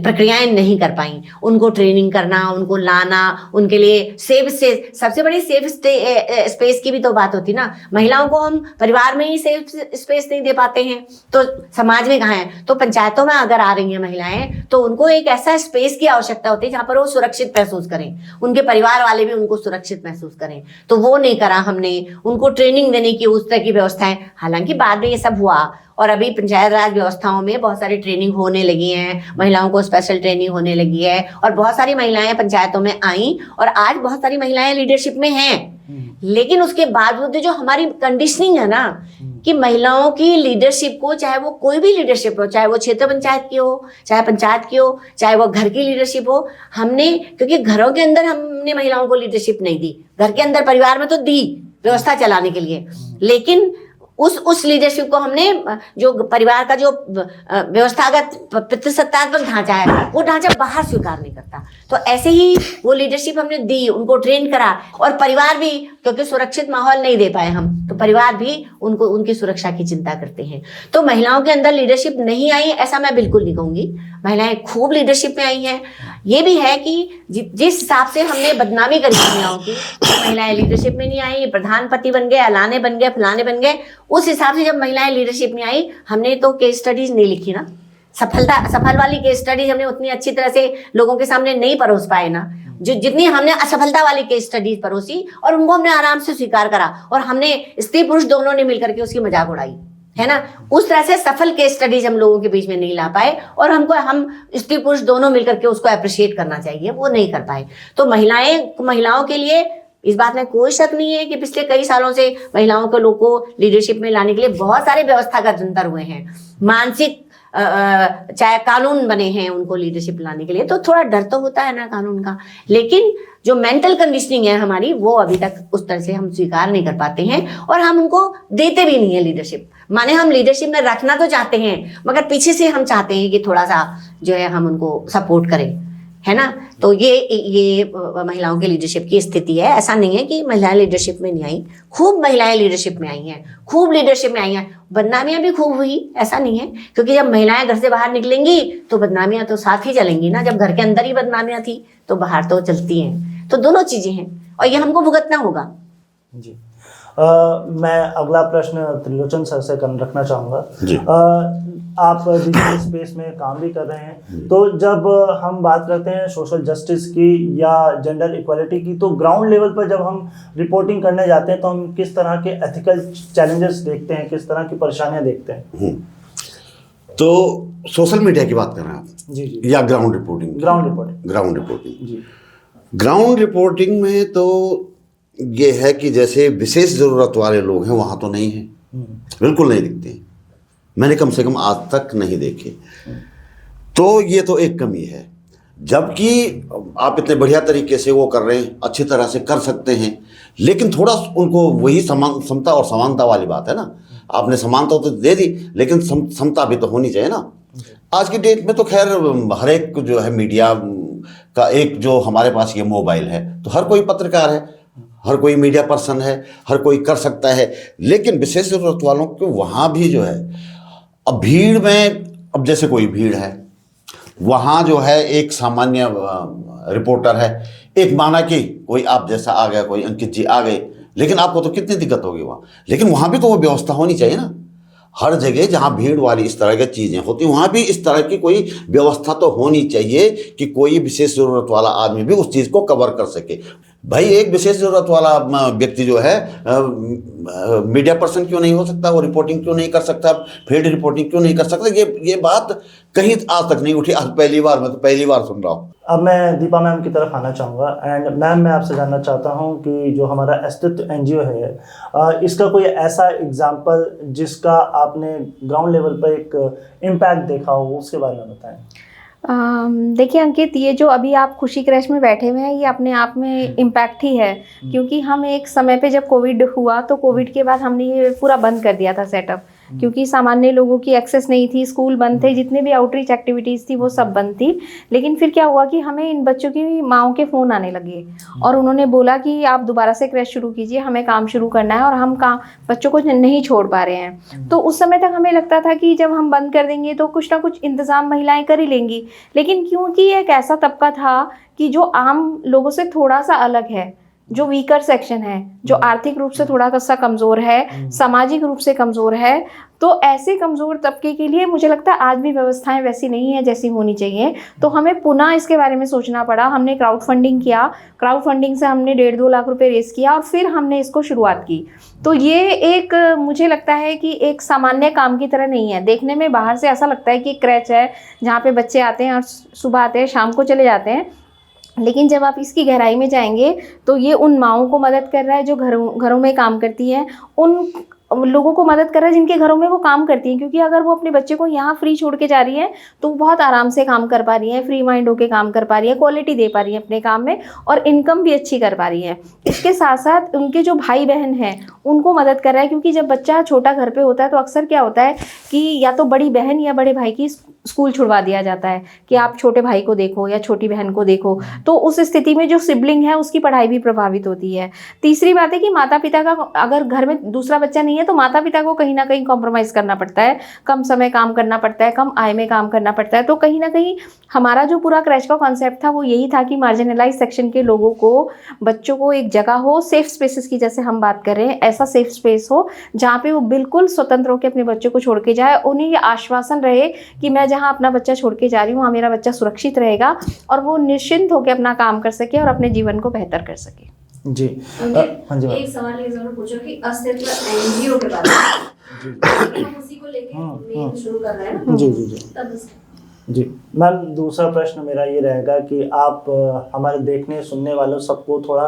S2: प्रक्रियाएं नहीं कर पाई। उनको ट्रेनिंग करना, उनको लाना, उनके लिए सेफ से सबसे बड़ी सेफ स्पेस की भी तो बात होती ना। महिलाओं को हम परिवार में ही सेफ स्पेस नहीं दे पाते हैं तो समाज में कहाँ है। तो पंचायतों में अगर आ रही हैं महिलाएं तो उनको एक ऐसा स्पेस की आवश्यकता होती है जहाँ पर वो सुरक्षित महसूस करें, उनके परिवार वाले भी उनको सुरक्षित महसूस करें। तो वो नहीं करा हमने। उनको ट्रेनिंग देने की उस तरह की व्यवस्थाएं, हालांकि बाद में ये सब हुआ और अभी पंचायत राज व्यवस्थाओं में बहुत सारी ट्रेनिंग होने लगी हैं, महिलाओं को स्पेशल ट्रेनिंग होने लगी है और बहुत सारी महिलाएं पंचायतों में आई और आज बहुत सारी महिलाएं लीडरशिप में हैं। लेकिन उसके बावजूद जो हमारी कंडीशनिंग है ना कि महिलाओं की लीडरशिप को, चाहे वो कोई भी लीडरशिप हो, चाहे वो क्षेत्र पंचायत की हो, चाहे पंचायत की हो, चाहे वो घर की लीडरशिप हो, हमने, क्योंकि घरों के अंदर हमने महिलाओं को लीडरशिप नहीं दी, घर के अंदर परिवार में तो दी व्यवस्था चलाने के लिए, लेकिन उस लीडरशिप को हमने, जो परिवार का जो व्यवस्थागत पितृसत्तात्मक ढांचा है वो ढांचा बाहर स्वीकार नहीं करता। तो ऐसे ही वो लीडरशिप हमने दी, उनको ट्रेन करा और परिवार भी, क्योंकि सुरक्षित माहौल नहीं दे पाए हम, तो परिवार भी उनको उनकी सुरक्षा की चिंता करते हैं। तो महिलाओं के अंदर लीडरशिप नहीं आई ऐसा मैं बिल्कुल नहीं कहूँगी। महिलाएं खूब लीडरशिप में आई हैं। ये भी है कि जिस हिसाब से हमने बदनामी करी महिलाओं की, तो महिलाएं लीडरशिप में नहीं आई, प्रधानपति बन गए, अलाने बन गए, फलाने बन गए, उस हिसाब से जब महिलाएं लीडरशिप में आई, हमने तो केस स्टडीज नहीं लिखी ना, सफल वाली केस स्टडीज हमने उतनी अच्छी तरह से लोगों के सामने नहीं परोस पाए ना, जो जितनी हमने असफलता वाली केस स्टडीज परोसी और उनको हमने आराम से स्वीकार करा और हमने स्त्री पुरुष दोनों ने मिलकर के उसकी मजाक उड़ाई, है ना। उस तरह से सफल केस स्टडीज हम लोगों के बीच में नहीं ला पाए और हम स्त्री पुरुष दोनों मिलकर के उसको अप्रिशिएट करना चाहिए, वो नहीं कर पाए। तो महिलाओं के लिए इस बात में कोई शक नहीं है कि पिछले कई सालों से महिलाओं को लोगों को लीडरशिप में लाने के लिए बहुत सारे व्यवस्थागत अंतर हुए हैं, मानसिक चाहे कानून बने हैं उनको लीडरशिप लाने के लिए, तो थोड़ा डर तो होता है ना कानून का, लेकिन जो मेंटल कंडीशनिंग है हमारी वो अभी तक उस तरह से हम स्वीकार नहीं कर पाते हैं और हम उनको देते भी नहीं है लीडरशिप। माने हम लीडरशिप में रखना तो चाहते हैं मगर पीछे से हम चाहते हैं कि थोड़ा सा जो है हम उनको सपोर्ट करें, है ना। तो ये महिलाओं की लीडरशिप की स्थिति है। ऐसा नहीं है कि महिलाएं लीडरशिप में नहीं आई, खूब महिलाएं लीडरशिप में आई हैं, खूब लीडरशिप में आई हैं। बदनामियां भी खूब हुई, ऐसा नहीं है, क्योंकि जब महिलाएं घर से बाहर निकलेंगी तो बदनामियां तो साथ ही चलेंगी ना। जब घर के अंदर ही बदनामियां थी तो बाहर तो चलती हैं। तो दोनों चीजें हैं और ये हमको भुगतना होगा।
S1: जी मैं अगला प्रश्न त्रिलोचन सर से रखना चाहूँगा। आप डिजिटल स्पेस में काम भी कर रहे हैं, तो जब हम बात करते हैं सोशल जस्टिस की या जेंडर इक्वालिटी की, तो ग्राउंड लेवल पर जब हम रिपोर्टिंग करने जाते हैं तो हम किस तरह के एथिकल चैलेंजेस देखते हैं, किस तरह की परेशानियां देखते हैं?
S3: तो सोशल मीडिया की बात कर रहे हैं आप?
S1: जी
S3: या ग्राउंड रिपोर्टिंग? ग्राउंड रिपोर्टिंग में तो ये है कि जैसे विशेष ज़रूरत वाले लोग हैं वहाँ तो नहीं हैं, बिल्कुल नहीं दिखते हैं, मैंने कम से कम आज तक नहीं देखे। तो ये तो एक कमी है। जबकि आप इतने बढ़िया तरीके से वो कर रहे हैं, अच्छी तरह से कर सकते हैं, लेकिन थोड़ा उनको वही समता और समानता वाली बात है ना। आपने समानता तो दे दी लेकिन समता भी तो होनी चाहिए ना। आज की डेट में तो खैर हर एक जो है मीडिया का एक जो हमारे पास ये मोबाइल है, तो हर कोई पत्रकार है, हर कोई मीडिया पर्सन है, हर कोई कर सकता है। लेकिन विशेष ज़रूरत वालों को वहाँ भी जो है, अब भीड़ में, अब जैसे कोई भीड़ है वहाँ जो है एक सामान्य रिपोर्टर है, एक माना कि कोई आप जैसा आ गया, कोई अंकित जी आ गए, लेकिन आपको तो कितनी दिक्कत होगी वहाँ। लेकिन वहाँ भी तो वो व्यवस्था होनी चाहिए ना। हर जगह जहाँ भीड़ वाली इस तरह की चीज़ें होती हैं वहाँ भी इस तरह की कोई व्यवस्था तो होनी चाहिए कि कोई विशेष ज़रूरत वाला आदमी भी उस चीज़ को कवर कर सके। भाई एक विशेष ज़रूरत वाला व्यक्ति जो है मीडिया पर्सन क्यों नहीं हो सकता, वो रिपोर्टिंग क्यों नहीं कर सकता, फील्ड रिपोर्टिंग क्यों नहीं कर सकता? ये बात कहीं आज तक नहीं उठी, आज पहली बार, मैं तो पहली बार सुन रहा हूँ।
S1: अब मैं दीपा मैम की तरफ आना चाहूँगा। एंड मैम मैं आपसे जानना चाहता हूँ कि जो हमारा अस्तित्व NGO है, इसका कोई ऐसा एग्जाम्पल जिसका आपने ग्राउंड लेवल पर एक इम्पैक्ट देखा हो, उसके बारे में बताएं।
S4: देखिए अंकित, ये जो अभी आप खुशी क्रैश में बैठे हुए हैं ये अपने आप में इम्पैक्ट ही है, क्योंकि हम एक समय पे जब कोविड हुआ तो कोविड के बाद हमने ये पूरा बंद कर दिया था सेटअप। क्योंकि सामान्य लोगों की एक्सेस नहीं थी, स्कूल बंद थे, जितने भी आउटरीच एक्टिविटीज़ थी वो सब बंद थी। लेकिन फिर क्या हुआ कि हमें इन बच्चों की माँओं के फ़ोन आने लगे और उन्होंने बोला कि आप दोबारा से क्रैच शुरू कीजिए, हमें काम शुरू करना है और हम काम बच्चों को नहीं छोड़ पा रहे हैं। तो उस समय तक हमें लगता था कि जब हम बंद कर देंगे तो कुछ ना कुछ इंतज़ाम महिलाएं कर ही लेंगी, लेकिन क्योंकि एक ऐसा तबका था कि जो आम लोगों से थोड़ा सा अलग है, जो वीकर सेक्शन है, जो आर्थिक रूप से थोड़ा सा कमज़ोर है, सामाजिक रूप से कमज़ोर है, तो ऐसे कमज़ोर तबके के लिए मुझे लगता है आज भी व्यवस्थाएं वैसी नहीं है जैसी होनी चाहिए। तो हमें पुनः इसके बारे में सोचना पड़ा। हमने क्राउड फंडिंग किया, क्राउड फंडिंग से हमने 1.5-2 लाख रुपए रेस किया और फिर हमने इसको शुरुआत की। तो ये एक मुझे लगता है कि एक सामान्य काम की तरह नहीं है। देखने में बाहर से ऐसा लगता है कि क्रैच है जहाँ पे बच्चे आते हैं और सुबह आते हैं, शाम को चले जाते हैं, लेकिन जब आप इसकी गहराई में जाएंगे तो ये उन माँओं को मदद कर रहा है जो घरों में काम करती हैं, उन लोगों को मदद कर रहा है जिनके घरों में वो काम करती हैं। क्योंकि अगर वो अपने बच्चे को यहाँ फ्री छोड़ के जा रही हैं तो वो बहुत आराम से काम कर पा रही हैं, फ्री माइंड होके काम कर पा रही हैं, क्वालिटी दे पा रही हैं अपने काम में और इनकम भी अच्छी कर पा रही हैं। इसके साथ साथ उनके जो भाई बहन हैं उनको मदद कर रहा है, क्योंकि जब बच्चा छोटा घर पे होता है तो अक्सर क्या होता है कि या तो बड़ी बहन या बड़े भाई की स्कूल छुड़वा दिया जाता है कि आप छोटे भाई को देखो या छोटी बहन को देखो। तो उस स्थिति में जो सिबलिंग है उसकी पढ़ाई भी प्रभावित होती है। तीसरी बात है कि माता पिता का, अगर घर में दूसरा बच्चा नहीं है तो माता पिता को कहीं ना कहीं कॉम्प्रोमाइज़ करना पड़ता है, कम समय काम करना पड़ता है, कम आय में काम करना पड़ता है। तो कहीं ना कहीं हमारा जो पूरा क्रैच का कॉन्सेप्ट था वो यही था कि मार्जिनलाइज सेक्शन के लोगों को, बच्चों को एक जगह हो, सेफ स्पेसेस की जैसे हम बात कर रहे हैं, ऐसा सेफ स्पेस हो जहाँ पे वो बिल्कुल स्वतंत्र होकर अपने बच्चों को छोड़ के जाए। उन्हें ये आश्वासन रहे कि मैं जहाँ अपना बच्चा छोड़ के जा रही हूँ वहाँ मेरा बच्चा सुरक्षित रहेगा और वो निश्चिंत होकर अपना काम कर सके और अपने जीवन को बेहतर कर सके।
S1: जी हाँ जी,
S2: एक सवाल ये जरूर पूछो कि अस्तित्व एनजीओ के बारे में, हम उसी को लेके मेन शुरू कर रहे हैं ना।
S1: जी जी जी
S2: तब
S1: जी मैम, दूसरा प्रश्न मेरा ये रहेगा कि आप हमारे देखने सुनने वालों सबको थोड़ा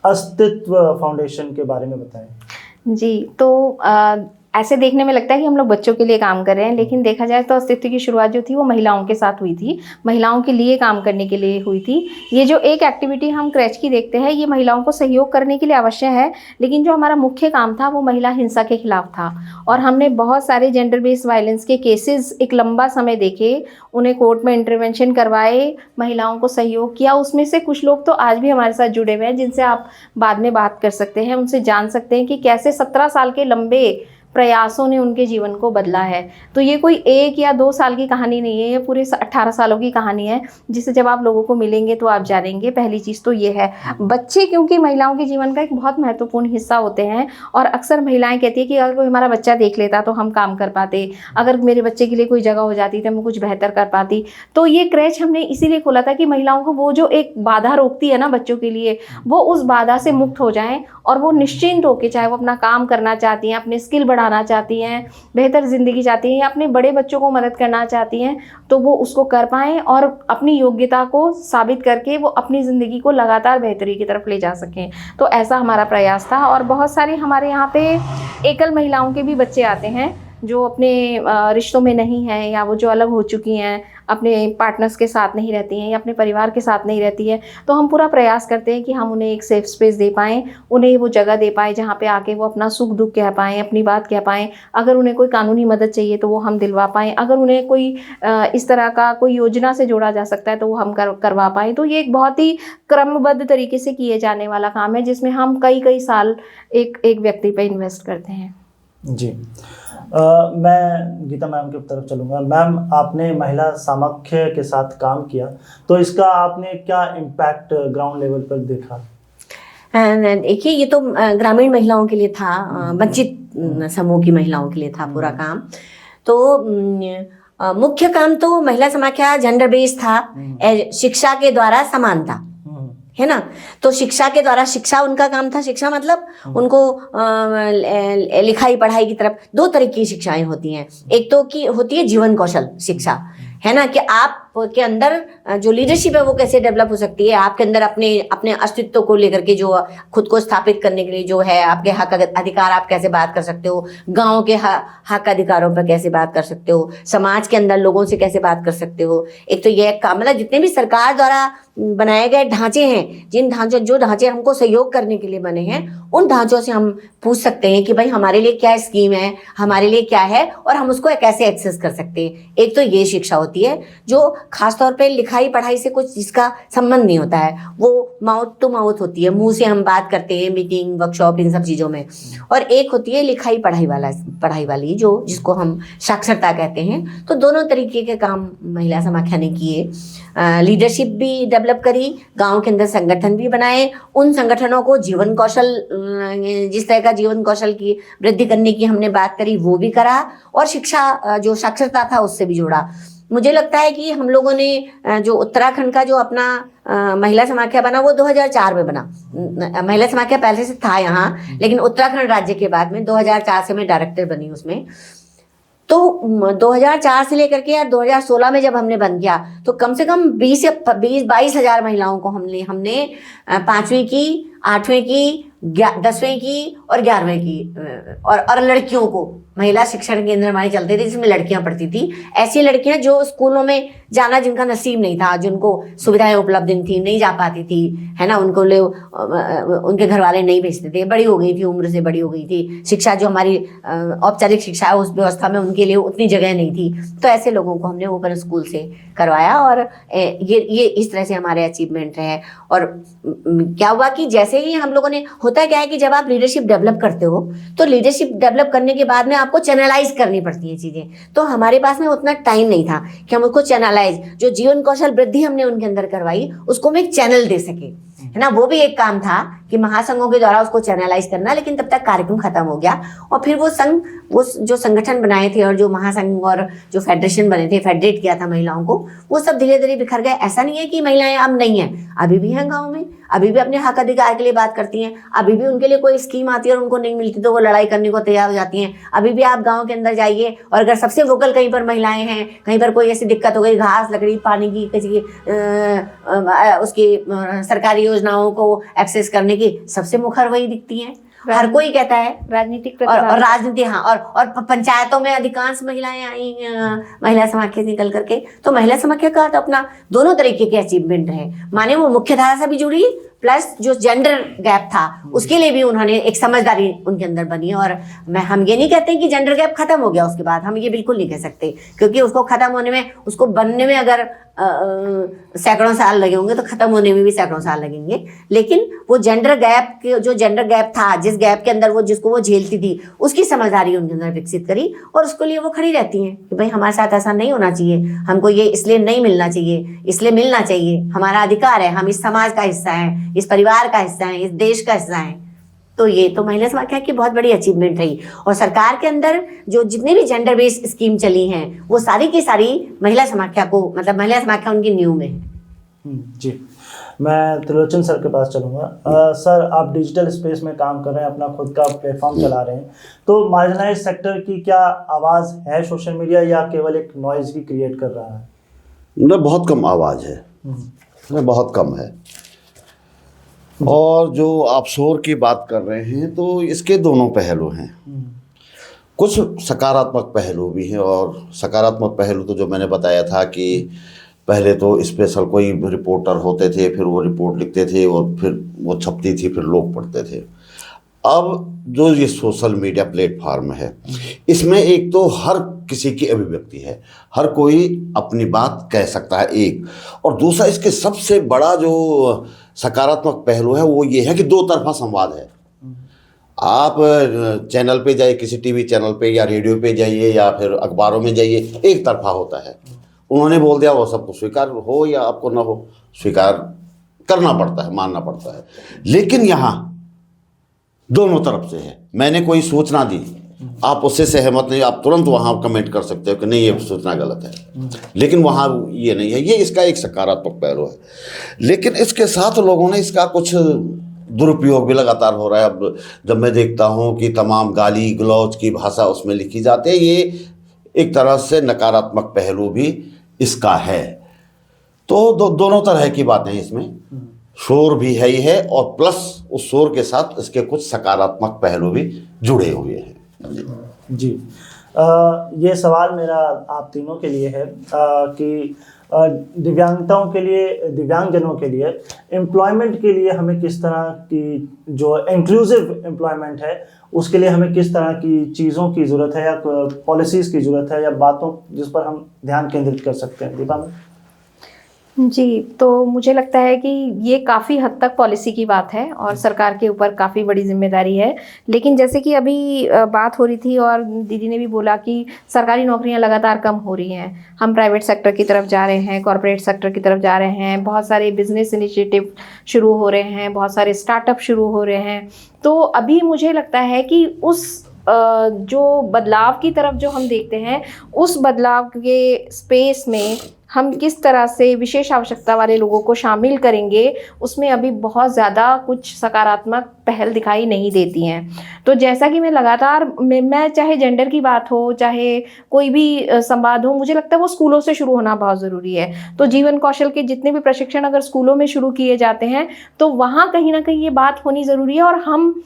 S1: अस्तित्व फाउंडेशन के बारे में बताएं।
S4: जी, तो ऐसे देखने में लगता है कि हम लोग बच्चों के लिए काम कर रहे हैं, लेकिन देखा जाए तो अस्तित्व की शुरुआत जो थी वो महिलाओं के साथ हुई थी, महिलाओं के लिए काम करने के लिए हुई थी। ये जो एक एक्टिविटी हम क्रैच की देखते हैं ये महिलाओं को सहयोग करने के लिए अवश्य है, लेकिन जो हमारा मुख्य काम था वो महिला हिंसा के खिलाफ था। और हमने बहुत सारे जेंडर बेस्ड वायलेंस के केसेस एक लंबा समय देखे, उन्हें कोर्ट में इंटरवेंशन करवाए, महिलाओं को सहयोग किया। उसमें से कुछ लोग तो आज भी हमारे साथ जुड़े हुए हैं जिनसे आप बाद में बात कर सकते हैं, उनसे जान सकते हैं कि कैसे 17 साल के लंबे प्रयासों ने उनके जीवन को बदला है। तो ये कोई 1 या 2 साल की कहानी नहीं है, ये पूरे 18 सालों की कहानी है, जिसे जब आप लोगों को मिलेंगे तो आप जानेंगे। पहली चीज़ तो ये है, बच्चे क्योंकि महिलाओं के जीवन का एक बहुत महत्वपूर्ण हिस्सा होते हैं और अक्सर महिलाएं कहती है कि अगर कोई हमारा बच्चा देख लेता तो हम काम कर पाते, अगर मेरे बच्चे के लिए कोई जगह हो जाती तो मैं कुछ बेहतर कर पाती। तो ये क्रैच हमने इसीलिए खोला था कि महिलाओं को वो जो एक बाधा रोकती है ना बच्चों के लिए, वो उस बाधा से मुक्त हो जाएं और वो निश्चिंत होकर, चाहे वो अपना काम करना चाहती हैं, अपने स्किल बढ़ाना चाहती हैं, बेहतर ज़िंदगी चाहती हैं या अपने बड़े बच्चों को मदद करना चाहती हैं, तो वो उसको कर पाएँ और अपनी योग्यता को साबित करके वो अपनी ज़िंदगी को लगातार बेहतरी की तरफ ले जा सकें। तो ऐसा हमारा प्रयास था। और बहुत सारे हमारे यहाँ पे एकल महिलाओं के भी बच्चे आते हैं जो अपने रिश्तों में नहीं हैं या वो जो अलग हो चुकी हैं, अपने पार्टनर्स के साथ नहीं रहती हैं या अपने परिवार के साथ नहीं रहती है। तो हम पूरा प्रयास करते हैं कि हम उन्हें एक सेफ स्पेस दे पाएँ, उन्हें वो जगह दे पाएँ जहाँ पे आके वो अपना सुख दुख कह पाएँ, अपनी बात कह पाएँ। अगर उन्हें कोई कानूनी मदद चाहिए तो वो हम दिलवा पाएँ, अगर उन्हें कोई इस तरह का कोई योजना से जोड़ा जा सकता है तो वो हम करवा पाएँ। तो ये एक बहुत ही क्रमबद्ध तरीके से किए जाने वाला काम है जिसमें हम कई साल एक व्यक्ति पर इन्वेस्ट करते हैं।
S1: जी मैं गीता मैम की तरफ चलूँगा। मैम, आपने महिला सामर्थ्य के साथ काम किया, तो इसका आपने क्या इम्पैक्ट ग्राउंड लेवल पर देखा?
S2: देखिए, ये तो ग्रामीण महिलाओं के लिए था, वंचित समूह की महिलाओं के लिए था पूरा काम। तो मुख्य काम तो महिला समाख्या जेंडर बेस्ड था, शिक्षा के द्वारा समानता, है ना। तो शिक्षा के द्वारा, शिक्षा उनका काम था। शिक्षा मतलब उनको लिखाई पढ़ाई की तरफ 2 तरह की शिक्षाएं होती हैं। एक तो की होती है जीवन कौशल शिक्षा, है ना, कि आप आपके अंदर जो लीडरशिप है वो कैसे डेवलप हो सकती है, आपके अंदर अपने अपने अस्तित्व को लेकर के जो खुद को स्थापित करने के लिए जो है आपके हक अधिकार, आप कैसे बात कर सकते हो, गांव के हक अधिकारों पर कैसे बात कर सकते हो, समाज के अंदर लोगों से कैसे बात कर सकते हो। एक तो ये मतलब जितने भी सरकार द्वारा बनाए गए ढांचे हैं, जो ढांचे हमको सहयोग करने के लिए बने हैं, उन ढांचों से हम पूछ सकते हैं कि भाई हमारे लिए क्या स्कीम है, हमारे लिए क्या है और हम उसको कैसे एक्सेस कर सकते हैं। एक तो ये शिक्षा होती है जो खासतौर पे लिखाई पढ़ाई से कुछ जिसका संबंध नहीं होता है, वो माउथ टू माउथ होती है, मुंह से हम बात करते हैं, मीटिंग वर्कशॉप इन सब चीज़ों में। और एक होती है लिखाई पढ़ाई वाली जो जिसको हम साक्षरता कहते हैं। तो दोनों तरीके के काम महिला समाख्या ने किए। लीडरशिप भी डेवलप करी, गांव के अंदर संगठन भी बनाए, उन संगठनों को जीवन कौशल, जिस तरह का जीवन कौशल की वृद्धि करने की हमने बात करी वो भी करा, और शिक्षा जो साक्षरता था उससे भी जोड़ा। मुझे लगता है कि हम लोगों ने जो उत्तराखंड का जो अपना महिला समाख्या बना वो 2004 में बना। महिला समाख्या पहले से था यहाँ, लेकिन उत्तराखंड राज्य के बाद में 2004 से मैं डायरेक्टर बनी उसमें। तो 2004 से लेकर के यार 2016 में जब हमने बंद किया तो कम से कम 22 हजार महिलाओं को हमने 5वीं की, 8वीं की, 10वीं की और 11वीं की, और लड़कियों को महिला शिक्षण केंद्र हमारे चलते थे जिसमें लड़कियां पढ़ती थी। ऐसी लड़कियां जो स्कूलों में जाना जिनका नसीब नहीं था, जिनको सुविधाएं उपलब्ध नहीं थी, नहीं जा पाती थी, है ना, उनको उनके घर वाले नहीं भेजते थे, बड़ी हो गई थी, उम्र से बड़ी हो गई थी, शिक्षा जो हमारी औपचारिक शिक्षा है उस व्यवस्था में उनके लिए उतनी जगह नहीं थी। तो ऐसे लोगों को हमने ओपन स्कूल से करवाया और ये इस तरह से हमारे अचीवमेंट रहे। और क्या हुआ कि जैसे ही हम लोगों ने, होता क्या है कि जब आप लीडरशिप डेवलप करते हो तो लीडरशिप डेवलप करने के बाद में आपको चैनलाइज करनी पड़ती है चीज़ें। तो हमारे पास में उतना टाइम नहीं था कि हम उसको चैनलाइज, जो जीवन कौशल वृद्धि हमने उनके अंदर करवाई उसको हम एक चैनल दे सके, है ना। वो भी एक काम था कि महासंघों के द्वारा उसको चैनलाइज करना, लेकिन तब तक कार्यक्रम खत्म हो गया। और फिर वो जो संगठन बनाए थे और जो महासंघ और जो फेडरेशन बने थे, फेडरेट किया था महिलाओं को, वो सब धीरे धीरे बिखर गए। ऐसा नहीं है कि महिलाएं अब नहीं है, अभी भी हैं गाँव में, अभी भी अपने हक अधिकार के लिए बात करती हैं, अभी भी उनके लिए कोई स्कीम आती है और उनको नहीं मिलती तो वो लड़ाई करने को तैयार हो जाती हैं। अभी भी आप गांव के अंदर जाइए और अगर सबसे वोकल कहीं पर महिलाएं हैं, कहीं पर कोई ऐसी दिक्कत हो गई, घास, लकड़ी, पानी की, किसी उसकी सरकारी योजनाओं को एक्सेस करने की, सबसे मुखर वही दिखती हैं। हर कोई कहता है
S4: राजनीतिक
S2: और राजनीति, हाँ, और पंचायतों में अधिकांश महिलाएं आई महिला समाख्या से निकल करके। तो महिला समाख्या का तो अपना दोनों तरीके के अचीवमेंट है, माने वो मुख्य धारा से भी जुड़ी, प्लस जो जेंडर गैप था उसके लिए भी उन्होंने एक समझदारी उनके अंदर बनी। और हम ये नहीं कहते कि जेंडर गैप खत्म हो गया उसके बाद, हम ये बिल्कुल नहीं कह सकते, क्योंकि उसको खत्म होने में, उसको बनने में अगर सैकड़ों साल लगे होंगे तो खत्म होने में भी सैकड़ों साल लगेंगे। लेकिन वो जेंडर गैप था, जिस गैप के अंदर जिसको वो झेलती थी, उसकी समझदारी उनके अंदर विकसित करी और उसके लिए वो खड़ी रहती हैं कि भाई हमारे साथ ऐसा नहीं होना चाहिए, हमको ये इसलिए नहीं मिलना चाहिए, इसलिए मिलना चाहिए, हमारा अधिकार है, हम इस समाज का हिस्सा हैं, इस परिवार का हिस्सा है, इस देश का हिस्सा है। तो ये तो महिला समाख्या की बहुत बड़ी अचीवमेंट रही। और सरकार के अंदर जो जितने भी जेंडर बेस्ड स्कीम चली हैं वो सारी की सारी महिला समाख्या को, मतलब महिला समाख्या उनकी न्यू में है।
S1: जी, मैं त्रिलोचन सर के पास चलूँगा। सर, आप डिजिटल स्पेस में काम कर रहे हैं, अपना खुद का प्लेटफॉर्म चला रहे हैं, तो मार्जिनाइज्ड सेक्टर की क्या आवाज़ है सोशल मीडिया या केवल एक नॉइज़ ही क्रिएट कर रहा है?
S3: न, बहुत कम आवाज़ है, बहुत कम है। और जो आप शोर की बात कर रहे हैं तो इसके दोनों पहलू हैं, कुछ सकारात्मक पहलू भी हैं। और सकारात्मक पहलू तो जो मैंने बताया था कि पहले तो स्पेशल कोई रिपोर्टर होते थे, फिर वो रिपोर्ट लिखते थे और फिर वो छपती थी, फिर लोग पढ़ते थे। अब जो ये सोशल मीडिया प्लेटफार्म है, इसमें एक तो हर किसी की अभिव्यक्ति है, हर कोई अपनी बात कह सकता है एक, और दूसरा इसके सबसे बड़ा जो सकारात्मक पहलू है वो ये है कि दो तरफा संवाद है। आप चैनल पे जाइए, किसी टीवी चैनल पे या रेडियो पे जाइए या फिर अखबारों में जाइए, एक तरफा होता है, उन्होंने बोल दिया वो सबको स्वीकार हो या आपको ना हो, स्वीकार करना पड़ता है, मानना पड़ता है। लेकिन यहाँ दोनों तरफ से है, मैंने कोई सूचना दी, आप उससे सहमत नहीं, आप तुरंत वहाँ कमेंट कर सकते हो कि नहीं ये सूचना गलत है, लेकिन वहाँ ये नहीं है। ये इसका एक सकारात्मक पहलू है। लेकिन इसके साथ लोगों ने इसका कुछ दुरुपयोग भी लगातार हो रहा है। अब जब मैं देखता हूँ कि तमाम गाली गलौज की भाषा उसमें लिखी जाती है, ये एक तरह से नकारात्मक पहलू भी इसका है। तो दोनों तरह की बातें हैं इसमें, शोर भी है ही है, और प्लस उस शोर के साथ इसके कुछ सकारात्मक पहलू भी जुड़े हुए हैं।
S1: जी ये सवाल मेरा आप तीनों के लिए है कि दिव्यांगताओं के लिए, दिव्यांगजनों के लिए एम्प्लॉयमेंट के लिए हमें किस तरह की, जो इंक्लूसिव एम्प्लॉयमेंट है उसके लिए हमें किस तरह की चीज़ों की ज़रूरत है, या पॉलिसीज़ की ज़रूरत है, या बातों जिस पर हम ध्यान केंद्रित कर सकते हैं? दीपा मैम।
S4: जी, तो मुझे लगता है कि ये काफ़ी हद तक पॉलिसी की बात है और सरकार के ऊपर काफ़ी बड़ी जिम्मेदारी है। लेकिन जैसे कि अभी बात हो रही थी और दीदी ने भी बोला कि सरकारी नौकरियां लगातार कम हो रही हैं, हम प्राइवेट सेक्टर की तरफ जा रहे हैं, कॉरपोरेट सेक्टर की तरफ जा रहे हैं, बहुत सारे बिजनेस इनिशिएटिव शुरू हो रहे हैं, बहुत सारे स्टार्टअप शुरू हो रहे हैं। तो अभी मुझे लगता है कि उस जो बदलाव की तरफ जो हम देखते हैं, उस बदलाव के स्पेस में हम किस तरह से विशेष आवश्यकता वाले लोगों को शामिल करेंगे, उसमें अभी बहुत ज़्यादा कुछ सकारात्मक पहल दिखाई नहीं देती हैं। तो जैसा कि मैं लगातार मैं चाहे जेंडर की बात हो, चाहे कोई भी संवाद हो, मुझे लगता है वो स्कूलों से शुरू होना बहुत ज़रूरी है। तो जीवन कौशल के जितने भी प्रशिक्षण अगर स्कूलों में शुरू किए जाते हैं तो वहाँ कहीं ना कहीं ये बात होनी ज़रूरी है, और हम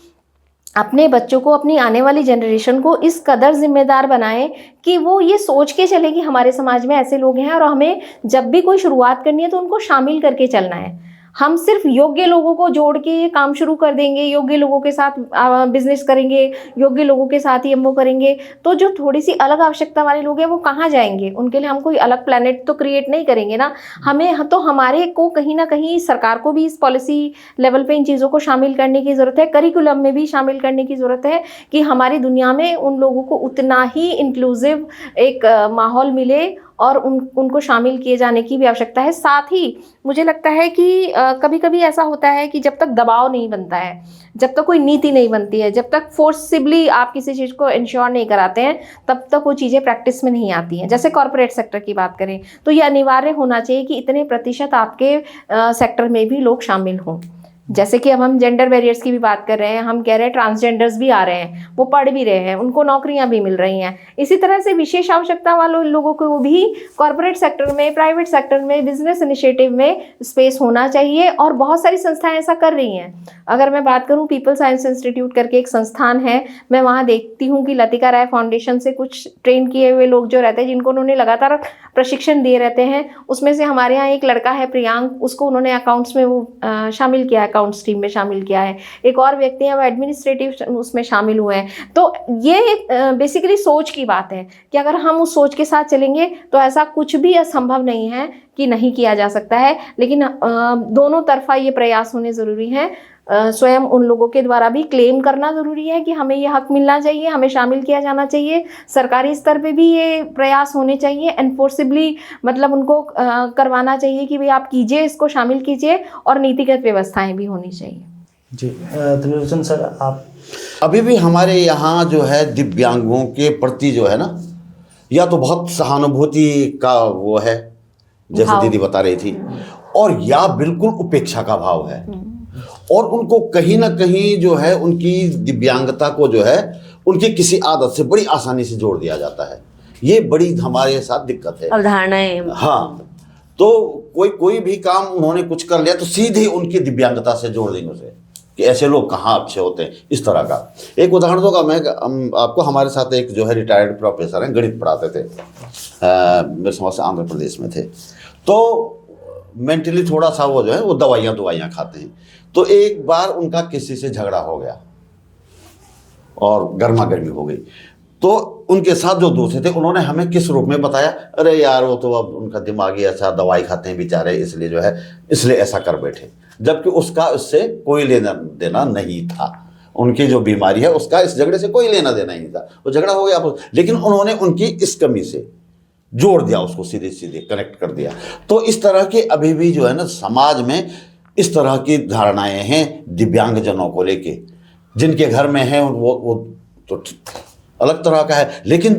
S4: अपने बच्चों को, अपनी आने वाली जनरेशन को इस कदर जिम्मेदार बनाएं कि वो ये सोच के चले कि हमारे समाज में ऐसे लोग हैं और हमें जब भी कोई शुरुआत करनी है तो उनको शामिल करके चलना है। हम सिर्फ योग्य लोगों को जोड़ के काम शुरू कर देंगे, योग्य लोगों के साथ बिजनेस करेंगे, योग्य लोगों के साथ ही हम वो करेंगे, तो जो थोड़ी सी अलग आवश्यकता वाले लोग हैं वो कहाँ जाएंगे? उनके लिए हम कोई अलग प्लेनेट तो क्रिएट नहीं करेंगे ना। हमें तो हमारे को कहीं ना कहीं सरकार को भी इस पॉलिसी लेवल पे इन चीज़ों को शामिल करने की ज़रूरत है, करिकुलम में भी शामिल करने की ज़रूरत है कि हमारी दुनिया में उन लोगों को उतना ही इंक्लूसिव एक माहौल मिले और उनको शामिल किए जाने की भी आवश्यकता है। साथ ही मुझे लगता है कि कभी कभी ऐसा होता है कि जब तक दबाव नहीं बनता है, जब तक कोई नीति नहीं बनती है, जब तक फोर्सिबली आप किसी चीज़ को इंश्योर नहीं कराते हैं, तब तक वो चीज़ें प्रैक्टिस में नहीं आती हैं। जैसे कॉर्पोरेट सेक्टर की बात करें तो ये अनिवार्य होना चाहिए कि इतने प्रतिशत आपके सेक्टर में भी लोग शामिल हों। जैसे कि अब हम जेंडर बैरियर्स की भी बात कर रहे हैं, हम कह रहे हैं ट्रांसजेंडर्स भी आ रहे हैं, वो पढ़ भी रहे हैं, उनको नौकरियां भी मिल रही हैं। इसी तरह से विशेष आवश्यकता वाले लोगों को भी कॉर्पोरेट सेक्टर में, प्राइवेट सेक्टर में, बिजनेस इनिशिएटिव में स्पेस होना चाहिए, और बहुत सारी संस्थाएं ऐसा कर रही हैं। अगर मैं बात करूं, पीपल साइंस इंस्टीट्यूट करके एक संस्थान है, मैं वहाँ देखती हूँ कि लतिका राय फाउंडेशन से कुछ ट्रेन किए हुए लोग जो रहते हैं, जिनको उन्होंने लगातार प्रशिक्षण दिए रहते हैं, उसमें से हमारे यहाँ एक लड़का है प्रियांक, उसको उन्होंने अकाउंट्स में वो शामिल किया है, अकाउंट स्ट्रीम में शामिल किया है। एक और व्यक्ति है वो एडमिनिस्ट्रेटिव उसमें शामिल हुए हैं। तो ये बेसिकली सोच की बात है कि अगर हम उस सोच के साथ चलेंगे तो ऐसा कुछ भी असंभव नहीं है कि नहीं किया जा सकता है। लेकिन दोनों तरफा ये प्रयास होने ज़रूरी हैं। स्वयं उन लोगों के द्वारा भी क्लेम करना ज़रूरी है कि हमें ये हक मिलना चाहिए, हमें शामिल किया जाना चाहिए। सरकारी स्तर पे भी ये प्रयास होने चाहिए, एनफोर्सिबली मतलब उनको करवाना चाहिए कि भाई आप कीजिए, इसको शामिल कीजिए, और नीतिगत व्यवस्थाएं भी होनी चाहिए।
S1: जी त्रिलोचन सर, आप?
S3: अभी भी हमारे यहाँ जो है दिव्यांगों के प्रति जो है ना, या तो बहुत सहानुभूति का वो है जैसे दीदी बता रही थी, और या बिल्कुल उपेक्षा का भाव है, और उनको कहीं ना कहीं जो है उनकी दिव्यांगता को जो है उनकी किसी आदत से बड़ी आसानी से जोड़ दिया जाता है। ये बड़ी हमारे साथ दिक्कत है,
S2: अवधारणाएं।
S3: हाँ, तो कोई भी काम उन्होंने कुछ कर लिया तो सीधे उनकी दिव्यांगता से जोड़ देंगे उसे कि ऐसे लोग कहाँ अच्छे होते हैं, इस तरह का। एक उदाहरण दूंगा मैं आपको। हमारे साथ एक जो है रिटायर्ड प्रोफेसर हैं, गणित पढ़ाते थे, मेरे समझ से आंध्र प्रदेश में थे। तो मेंटली थोड़ा सा वो जो है वो दवाइयाँ खाते हैं। तो एक बार उनका किसी से झगड़ा हो गया और गर्मा गर्मी हो गई। तो उनके साथ जो दूसरे थे उन्होंने हमें किस रूप में बताया, अरे यार वो तो अब उनका दिमागी ऐसा, दवाई खाते हैं बेचारे, इसलिए जो है इसलिए ऐसा कर बैठे, जबकि उसका इससे कोई लेना देना नहीं था। उनकी जो बीमारी है उसका इस झगड़े से कोई लेना देना ही नहीं था, वो झगड़ा हो गया, लेकिन उन्होंने उनकी इस कमी से जोड़ दिया, उसको सीधे सीधे कनेक्ट कर दिया। तो इस तरह के अभी भी जो है ना समाज में इस तरह की धारणाएं हैं दिव्यांगजनों को लेके। जिनके घर में है वो तो अलग तरह का है, लेकिन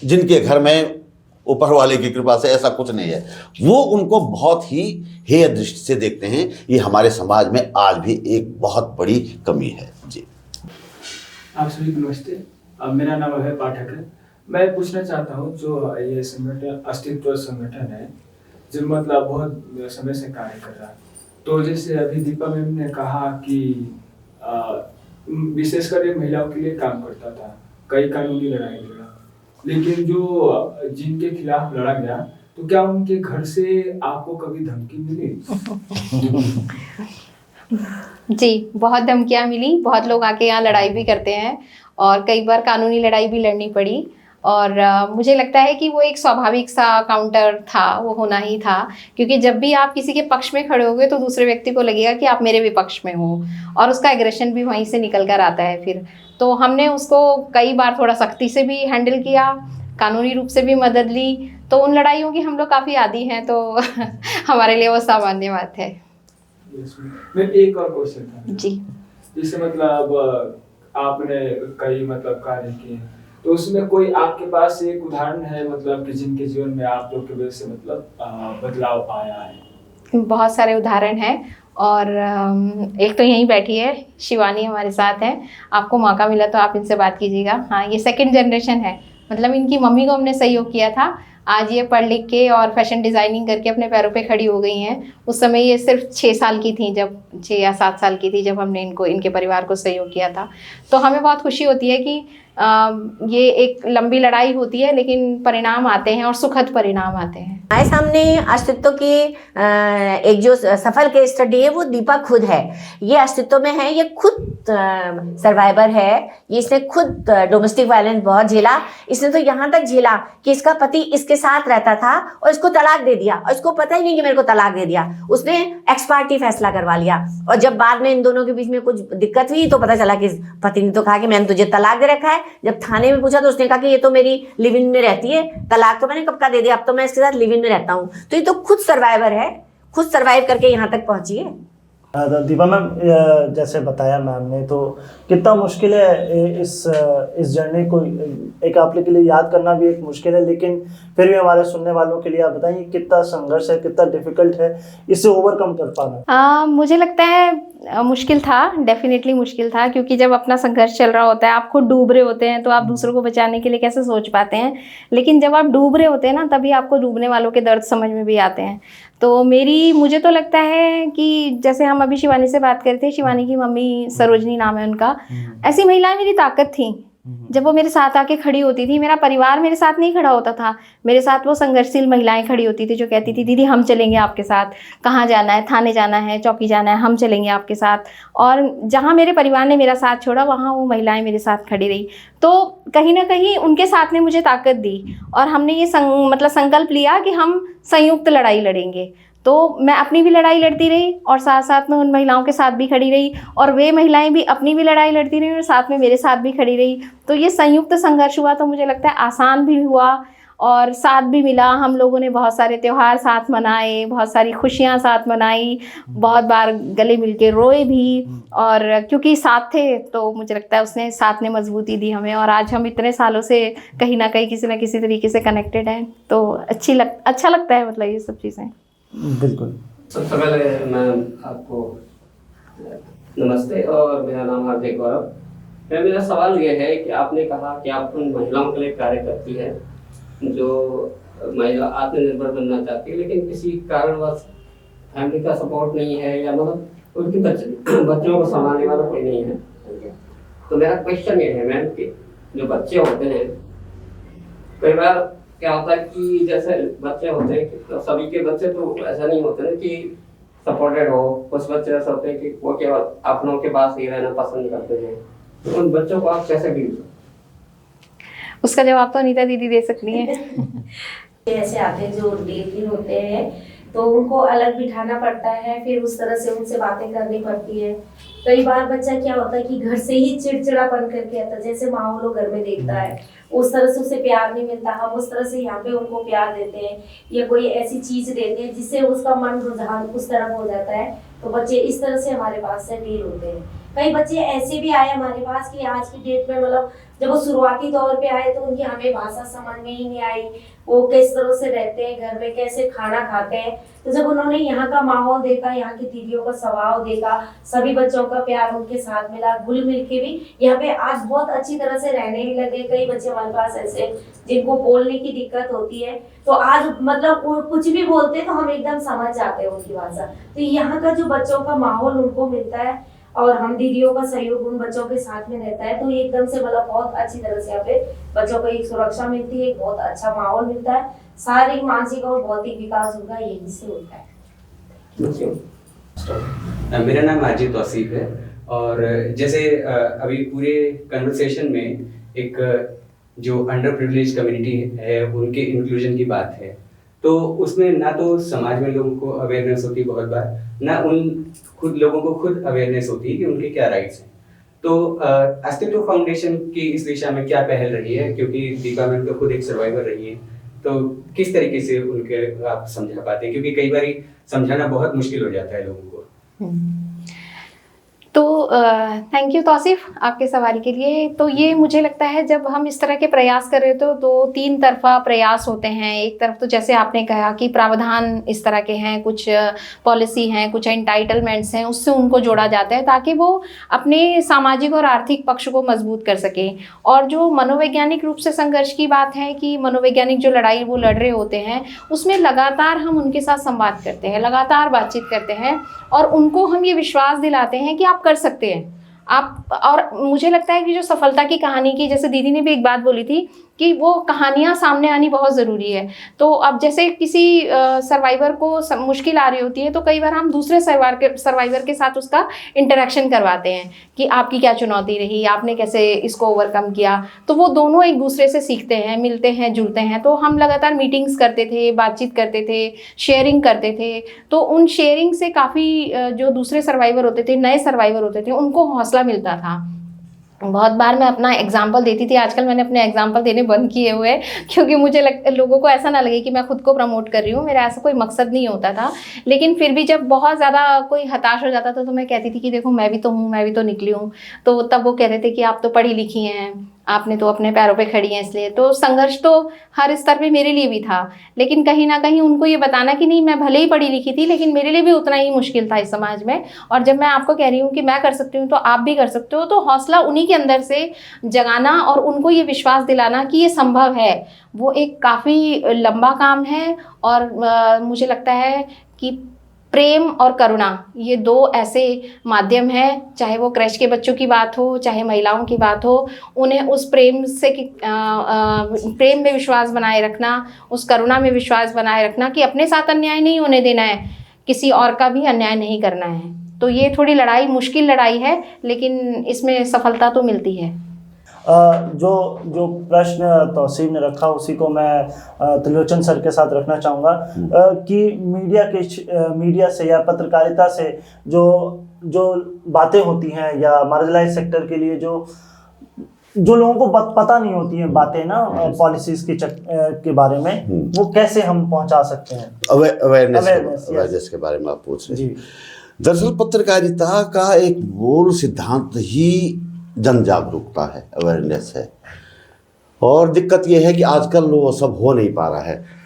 S3: जिनके घर में ऊपर वाले की कृपा से ऐसा कुछ नहीं है, वो उनको बहुत ही हेय दृष्टि से देखते हैं। ये हमारे समाज में आज भी एक बहुत बड़ी कमी है। जी,
S5: आप सभी को नमस्ते। मेरा नाम है पाठक है। मैं पूछना चाहता हूँ, जो ये संगठन अस्तित्व संगठन है, जो मतलब बहुत समय से कार्य कर रहा है। तो जैसे अभी दीपा मैम ने कहा कि विशेषकर ये महिलाओं के लिए काम करता था, कई कानूनी लड़ाई लड़ा, लेकिन जो जिनके खिलाफ लड़ा गया, तो क्या उनके घर से आपको कभी धमकी मिली?
S4: जी, बहुत धमकियाँ मिली, बहुत लोग आके यहाँ लड़ाई भी करते हैं और कई बार कानूनी लड़ाई भी लड़नी पड़ी। और मुझे लगता है कि वो एक स्वाभाविक सा काउंटर था, वो होना ही था, क्योंकि जब भी आप किसी के पक्ष में खड़े होगे तो दूसरे व्यक्ति को लगेगा कि आप मेरे विपक्ष में हो, और उसका एग्रेशन भी वहीं से निकल कर आता है फिर। तो हमने उसको कई बार थोड़ा सख्ती से भी हैंडल किया, कानूनी रूप से भी मदद ली, तो उन लड़ाइयों की हम लोग काफ़ी आदी हैं, तो हमारे लिए वो सामान्य बात है।
S5: मैं एक और क्वेश्चन था
S4: जी।
S5: जैसे मतलब आपने कई मतलब कार्य किए, तो उसमें कोई आपके पास एक उदाहरण है मतलब कि जिनके जीवन में आप लोग की वजह से मतलब बदलाव आया है?
S4: बहुत सारे उदाहरण हैं, और एक तो यहीं बैठी है शिवानी हमारे साथ है, आपको मौका मिला तो आप इनसे बात कीजिएगा। हाँ, ये सेकंड जनरेशन है, मतलब इनकी मम्मी को हमने सहयोग किया था, आज ये पढ़ लिख के और फैशन डिज़ाइनिंग करके अपने पैरों पे खड़ी हो गई हैं। उस समय ये सिर्फ 6 साल की थी, जब 6 या 7 साल की थी जब हमने इनके परिवार को सहयोग किया था। तो हमें बहुत खुशी होती है कि ये एक लंबी लड़ाई होती है, लेकिन परिणाम आते हैं और सुखद परिणाम आते हैं।
S2: हमारे सामने अस्तित्व की एक जो सफल केस स्टडी है वो दीपा खुद है। ये अस्तित्व में है, ये खुद सर्वाइवर है, ये इसने खुद डोमेस्टिक वायलेंस बहुत झेला। इसने तो यहाँ तक झेला कि इसका पति इसके साथ रहता था और इसको तलाक दे दिया, और इसको पता ही नहीं कि मेरे को तलाक दे दिया। उसने एक्स पार्टी फैसला करवा लिया, और जब बाद में इन दोनों के बीच में कुछ दिक्कत हुई तो पता चला कि पति ने तो कहा कि मैंने तुझे तलाक दे रखा है। जब थाने में पूछा तो उसने कहा कि ये तो मेरी लिव इन में रहती है, तलाक तो मैंने कब का दे दिया, अब तो मैं इसके साथ लिव इन में रहता हूँ। तो ये तो खुद सर्वाइवर है, खुद सर्वाइव करके यहाँ तक पहुंची है।
S1: दीपा मैम, जैसे बताया मैम ने, तो कितना मुश्किल है इस जर्नी को एक आप के लिए याद करना भी एक मुश्किल है, लेकिन फिर भी हमारे सुनने वालों के लिए आप बताइए कितना संघर्ष है, कितना डिफिकल्ट है इसे ओवरकम कर पाना।
S4: मुझे लगता है मुश्किल था, डेफिनेटली मुश्किल था, क्योंकि जब अपना संघर्ष चल रहा होता है, आप खुद डूब रहे होते हैं, तो आप दूसरों को बचाने के लिए कैसे सोच पाते हैं। लेकिन जब आप डूब रहे होते हैं ना, तभी आपको डूबने वालों के दर्द समझ में भी आते हैं। तो मुझे तो लगता है कि जैसे हम अभी शिवानी से बात कर रहे थे, शिवानी की मम्मी सरोजनी नाम है उनका, ऐसी महिलाएं मेरी ताकत थी। जब वो मेरे साथ आके खड़ी होती थी, मेरा परिवार मेरे साथ नहीं खड़ा होता था, मेरे साथ वो संघर्षशील महिलाएं खड़ी होती थी जो कहती थी दीदी हम चलेंगे आपके साथ, कहाँ जाना है, थाने जाना है, चौकी जाना है, हम चलेंगे आपके साथ। और जहाँ मेरे परिवार ने मेरा साथ छोड़ा, वहाँ वो महिलाएं मेरे साथ खड़ी रही। तो कहीं ना कहीं उनके साथ ने मुझे ताकत दी, और हमने ये संकल्प लिया कि हम संयुक्त लड़ाई लड़ेंगे। तो मैं अपनी भी लड़ाई लड़ती रही और साथ साथ में उन महिलाओं के साथ भी खड़ी रही, और वे महिलाएं भी अपनी भी लड़ाई लड़ती रही और साथ में मेरे साथ भी खड़ी रही। तो ये संयुक्त संघर्ष हुआ, तो मुझे लगता है आसान भी हुआ और साथ भी मिला। हम लोगों ने बहुत सारे त्यौहार साथ मनाए, बहुत सारी खुशियाँ साथ मनाई, बहुत बार गले मिल के रोए भी, और क्योंकि साथ थे तो मुझे लगता है उसने साथ ने मजबूती दी हमें, और आज हम इतने सालों से कहीं ना कहीं किसी न किसी तरीके से कनेक्टेड हैं। तो अच्छा लगता है, मतलब ये सब चीज़ें।
S1: बिल्कुल।
S6: सबसे पहले मैं आपको नमस्ते, और मेरा नाम हार्दिक गौरव। मेरा सवाल ये है कि आपने कहा कि आप उन महिलाओं के लिए कार्य करती है जो महिला आत्मनिर्भर बनना चाहती है, लेकिन किसी कारणवश फैमिली का सपोर्ट नहीं है, या मतलब उनके बच्चों को संभालने वाला कोई नहीं है। तो मेरा क्वेश्चन ये है मैम कि जो बच्चे होते हैं, कई बार क्या होता है कि जैसे बच्चे होते हैं, तो सभी के बच्चे तो ऐसा नहीं होते ना कि सपोर्टेड हो। कुछ बच्चे ऐसे होते हैं कि वो केवल अपनों के पास ही रहना पसंद करते हैं। तो उन बच्चों को आप कैसे डील करते?
S4: उसका जवाब तो अनीता दीदी दे सकती हैं।
S2: ऐसे आते हैं जो डेली होते हैं, तो उनको अलग बिठाना पड़ता है, फिर उस तरह से उनसे बातें करनी पड़ती है। कई बार बच्चा क्या होता है कि घर से ही चिड़चिड़ापन करके आता है, जैसे माहौल वो घर में देखता है उस तरह से उसे प्यार नहीं मिलता, हम उस तरह से यहाँ पे उनको प्यार देते हैं या कोई ऐसी चीज देते हैं जिससे उसका मन रुझान उस तरफ हो जाता है। तो बच्चे इस तरह से हमारे पास से डील होते हैं। कई बच्चे ऐसे भी आए हमारे पास कि आज की डेट में मतलब जब वो शुरुआती दौर पे आए तो उनकी हमें भाषा समझ में ही नहीं आई, वो किस तरह से रहते हैं घर में, कैसे खाना खाते हैं। तो जब उन्होंने यहाँ का माहौल देखा, यहाँ की दीदियों का स्वभाव देखा, सभी बच्चों का प्यार उनके साथ मिला, घुल मिल के भी यहाँ पे आज बहुत अच्छी तरह से रहने भी लगे। कई बच्चे हमारे पास ऐसे जिनको बोलने की दिक्कत होती है, तो आज मतलब वो कुछ भी बोलते हैं तो हम एकदम समझ जाते हैं उनकी भाषा। तो यहाँ का जो बच्चों का माहौल उनको मिलता है और हम दीदियों का सहयोग उन बच्चों के साथ में रहता है, तो ये एकदम से मतलब बहुत अच्छी तरह से यहाँ पे बच्चों को एक सुरक्षा मिलती है, एक बहुत अच्छा माहौल मिलता है। शारीरिक, मानसिक और भौतिक विकास उनका यही से होता है।
S7: मेरा नाम माजिद तौसीफ है और जैसे अभी पूरे कन्वर्सेशन में एक जो अंडर प्रिविलेज कम्युनिटी है उनके इंक्लूजन की बात है, तो उसमें ना तो समाज में लोगों को अवेयरनेस होती है बहुत बार, ना उन खुद लोगों को खुद अवेयरनेस होती है कि उनके क्या राइट्स हैं। तो अस्तित्व फाउंडेशन की इस दिशा में क्या पहल रही है, क्योंकि दीपा मैम तो खुद एक सर्वाइवर रही है, तो किस तरीके से उनके आप समझा पाते हैं, क्योंकि कई बार समझाना बहुत मुश्किल हो जाता है लोगों को।
S4: तो थैंक यू तौसीफ आपके सवाल के लिए। तो ये मुझे लगता है जब हम इस तरह के प्रयास कर रहे तो दो तीन तरफा प्रयास होते हैं। एक तरफ तो जैसे आपने कहा कि प्रावधान इस तरह के हैं, कुछ पॉलिसी हैं, कुछ एंटाइटलमेंट्स हैं, उससे उनको जोड़ा जाता है ताकि वो अपने सामाजिक और आर्थिक पक्ष को मजबूत कर सकें। और जो मनोवैज्ञानिक रूप से संघर्ष की बात है कि मनोवैज्ञानिक जो लड़ाई वो लड़ रहे होते हैं, उसमें लगातार हम उनके साथ संवाद करते हैं, लगातार बातचीत करते हैं और उनको हम ये विश्वास दिलाते हैं कि आप कर सकते हैं आप। और मुझे लगता है कि जो सफलता की कहानी की, जैसे दीदी ने भी एक बात बोली थी कि वो कहानियाँ सामने आनी बहुत ज़रूरी है। तो अब जैसे किसी सर्वाइवर को मुश्किल आ रही होती है तो कई बार हम दूसरे सर्वाइवर के साथ उसका इंटरेक्शन करवाते हैं कि आपकी क्या चुनौती रही, आपने कैसे इसको ओवरकम किया। तो वो दोनों एक दूसरे से सीखते हैं, मिलते हैं, जुलते हैं। तो हम लगातार मीटिंग्स करते थे, बातचीत करते थे, शेयरिंग करते थे। तो उन शेयरिंग से काफ़ी जो दूसरे सर्वाइवर होते थे, नए सर्वाइवर होते थे, उनको हौसला मिलता था। बहुत बार मैं अपना एग्जाम्पल देती थी, आजकल मैंने अपने एग्जाम्पल देने बंद किए हुए हैं क्योंकि मुझे लोगों को ऐसा ना लगे कि मैं खुद को प्रमोट कर रही हूँ, मेरा ऐसा कोई मकसद नहीं होता था। लेकिन फिर भी जब बहुत ज़्यादा कोई हताश हो जाता था तो मैं कहती थी कि देखो मैं भी तो हूँ, मैं भी तो निकली हूँ। तो तब वो कहते थे कि आप तो पढ़ी लिखी हैं, आपने तो अपने पैरों पे खड़ी हैं, इसलिए। तो संघर्ष तो हर स्तर पे मेरे लिए भी था, लेकिन कहीं ना कहीं उनको ये बताना कि नहीं, मैं भले ही पढ़ी लिखी थी लेकिन मेरे लिए भी उतना ही मुश्किल था इस समाज में। और जब मैं आपको कह रही हूँ कि मैं कर सकती हूँ तो आप भी कर सकते हो, तो हौसला उन्हीं के अंदर से जगाना और उनको ये विश्वास दिलाना कि ये संभव है, वो एक काफ़ी लंबा काम है। और मुझे लगता है कि प्रेम और करुणा, ये दो ऐसे माध्यम हैं, चाहे वो क्रैश के बच्चों की बात हो, चाहे महिलाओं की बात हो, उन्हें उस प्रेम से प्रेम में विश्वास बनाए रखना, उस करुणा में विश्वास बनाए रखना कि अपने साथ अन्याय नहीं होने देना है, किसी और का भी अन्याय नहीं करना है। तो ये थोड़ी लड़ाई, मुश्किल लड़ाई है, लेकिन इसमें सफलता तो मिलती है।
S1: जो प्रश्न तौसीफ ने रखा उसी को मैं त्रिलोचन सर के साथ रखना चाहूँगा कि मीडिया से या पत्रकारिता से जो बातें होती हैं या मार्जिनलाइज सेक्टर के लिए जो लोगों को पता नहीं होती हैं बातें ना पॉलिसीज के बारे में, वो कैसे हम पहुंचा सकते हैं?
S3: अवेयरनेस के बारे में आप पूछ रहे हैं। दरअसल पत्रकारिता का एक मूल सिद्धांत ही जन जागरूकता है, अवेयरनेस है। और दिक्कत यह है कि आजकल वो सब हो नहीं पा रहा है।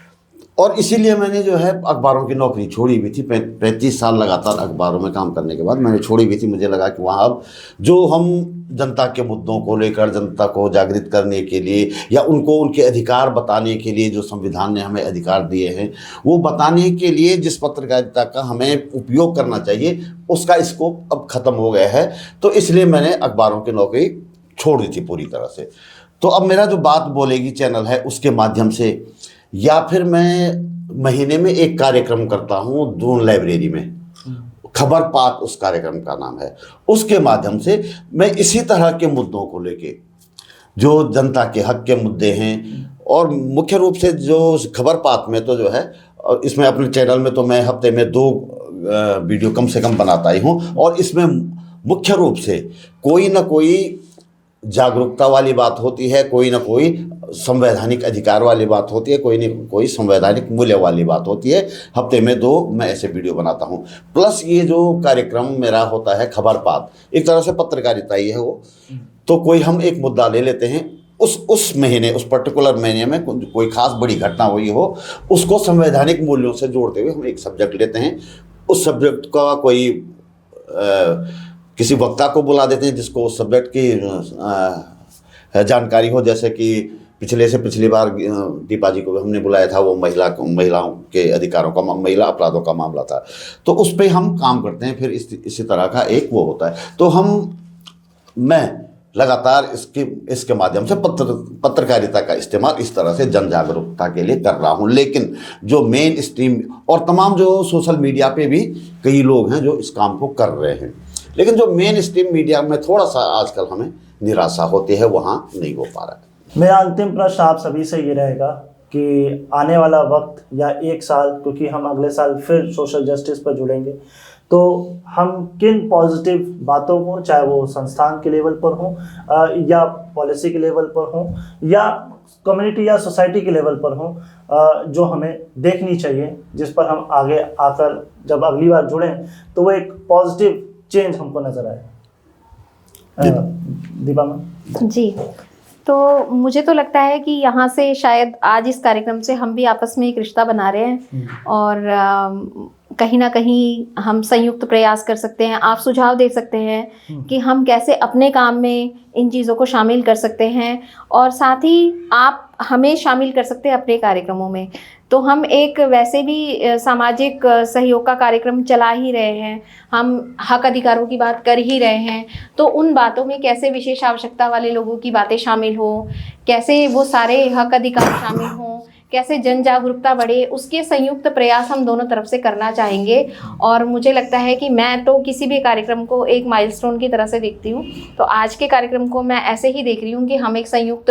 S3: और इसीलिए मैंने जो है अखबारों की नौकरी छोड़ी हुई थी। 35 साल लगातार अखबारों में काम करने के बाद मैंने छोड़ी हुई थी। मुझे लगा कि वहाँ अब जो हम जनता के मुद्दों को लेकर जनता को जागृत करने के लिए या उनको उनके अधिकार बताने के लिए जो संविधान ने हमें अधिकार दिए हैं, वो बताने के लिए जिस पत्रकारिता का हमें उपयोग करना चाहिए, उसका स्कोप अब ख़त्म हो गया है। तो इसलिए मैंने अखबारों की नौकरी छोड़ दी थी पूरी तरह से। तो अब मेरा जो बात बोलेगी चैनल है उसके माध्यम से, या फिर मैं महीने में एक कार्यक्रम करता हूँ दून लाइब्रेरी में, खबर पात उस कार्यक्रम का नाम है। उसके माध्यम से मैं इसी तरह के मुद्दों को लेके, जो जनता के हक के मुद्दे हैं, और मुख्य रूप से जो खबर पात में तो जो है, इसमें अपने चैनल में तो मैं हफ्ते में 2 वीडियो कम से कम बनाता ही हूँ। और इसमें मुख्य रूप से कोई ना कोई जागरूकता वाली बात होती है, कोई ना कोई संवैधानिक अधिकार वाली बात होती है, कोई न कोई संवैधानिक मूल्य वाली बात होती है। हफ्ते में 2 मैं ऐसे वीडियो बनाता हूँ। प्लस ये जो कार्यक्रम मेरा होता है खबरपात, एक तरह से पत्रकारिता ही है वो। तो कोई हम एक मुद्दा ले लेते हैं, उस महीने, उस पर्टिकुलर महीने में कोई खास बड़ी घटना हुई हो, उसको संवैधानिक मूल्यों से जोड़ते हुए हम एक सब्जेक्ट लेते हैं। उस सब्जेक्ट का कोई किसी वक्ता को बुला देते हैं जिसको उस सब्जेक्ट की जानकारी हो। जैसे कि पिछली बार दीपा जी को हमने बुलाया था, वो महिलाओं के अधिकारों का, महिला अपराधों का मामला था। तो उस पर हम काम करते हैं। फिर इसी तरह का एक वो होता है। तो मैं लगातार इसके माध्यम से पत्रकारिता का इस्तेमाल इस तरह से जन जागरूकता के लिए कर रहा हूँ। लेकिन जो मेन स्ट्रीम और तमाम जो सोशल मीडिया पे भी कई लोग हैं जो इस काम को कर रहे हैं, लेकिन जो मेन स्ट्रीम मीडिया में थोड़ा सा आजकल हमें निराशा होती है, वहाँ नहीं हो पा रहा है।
S1: मेरा अंतिम प्रश्न आप सभी से ये रहेगा कि आने वाला वक्त या 1 साल, क्योंकि हम अगले साल फिर सोशल जस्टिस पर जुड़ेंगे, तो हम किन पॉजिटिव बातों को, चाहे वो संस्थान के लेवल पर हो या पॉलिसी के लेवल पर हो या कम्युनिटी या सोसाइटी के लेवल पर हो, जो हमें देखनी चाहिए, जिस पर हम आगे आकर जब अगली बार जुड़ें तो वो एक पॉजिटिव चेंज हमको नजर आए। दीपा मैम
S4: जी, तो मुझे तो लगता है कि यहाँ से शायद आज इस कार्यक्रम से हम भी आपस में एक रिश्ता बना रहे हैं और कहीं ना कहीं हम संयुक्त प्रयास कर सकते हैं। आप सुझाव दे सकते हैं कि हम कैसे अपने काम में इन चीज़ों को शामिल कर सकते हैं और साथ ही आप हमें शामिल कर सकते हैं अपने कार्यक्रमों में। तो हम एक वैसे भी सामाजिक सहयोग का कार्यक्रम चला ही रहे हैं, हम हक अधिकारों की बात कर ही रहे हैं, तो उन बातों में कैसे विशेष आवश्यकता वाले लोगों की बातें शामिल हो, कैसे वो सारे हक अधिकार शामिल हों, कैसे जन जागरूकता बढ़े, उसके संयुक्त प्रयास हम दोनों तरफ से करना चाहेंगे। और मुझे लगता है कि मैं तो किसी भी कार्यक्रम को एक माइलस्टोन की तरह से देखती हूँ, तो आज के कार्यक्रम को मैं ऐसे ही देख रही हूँ कि हम एक संयुक्त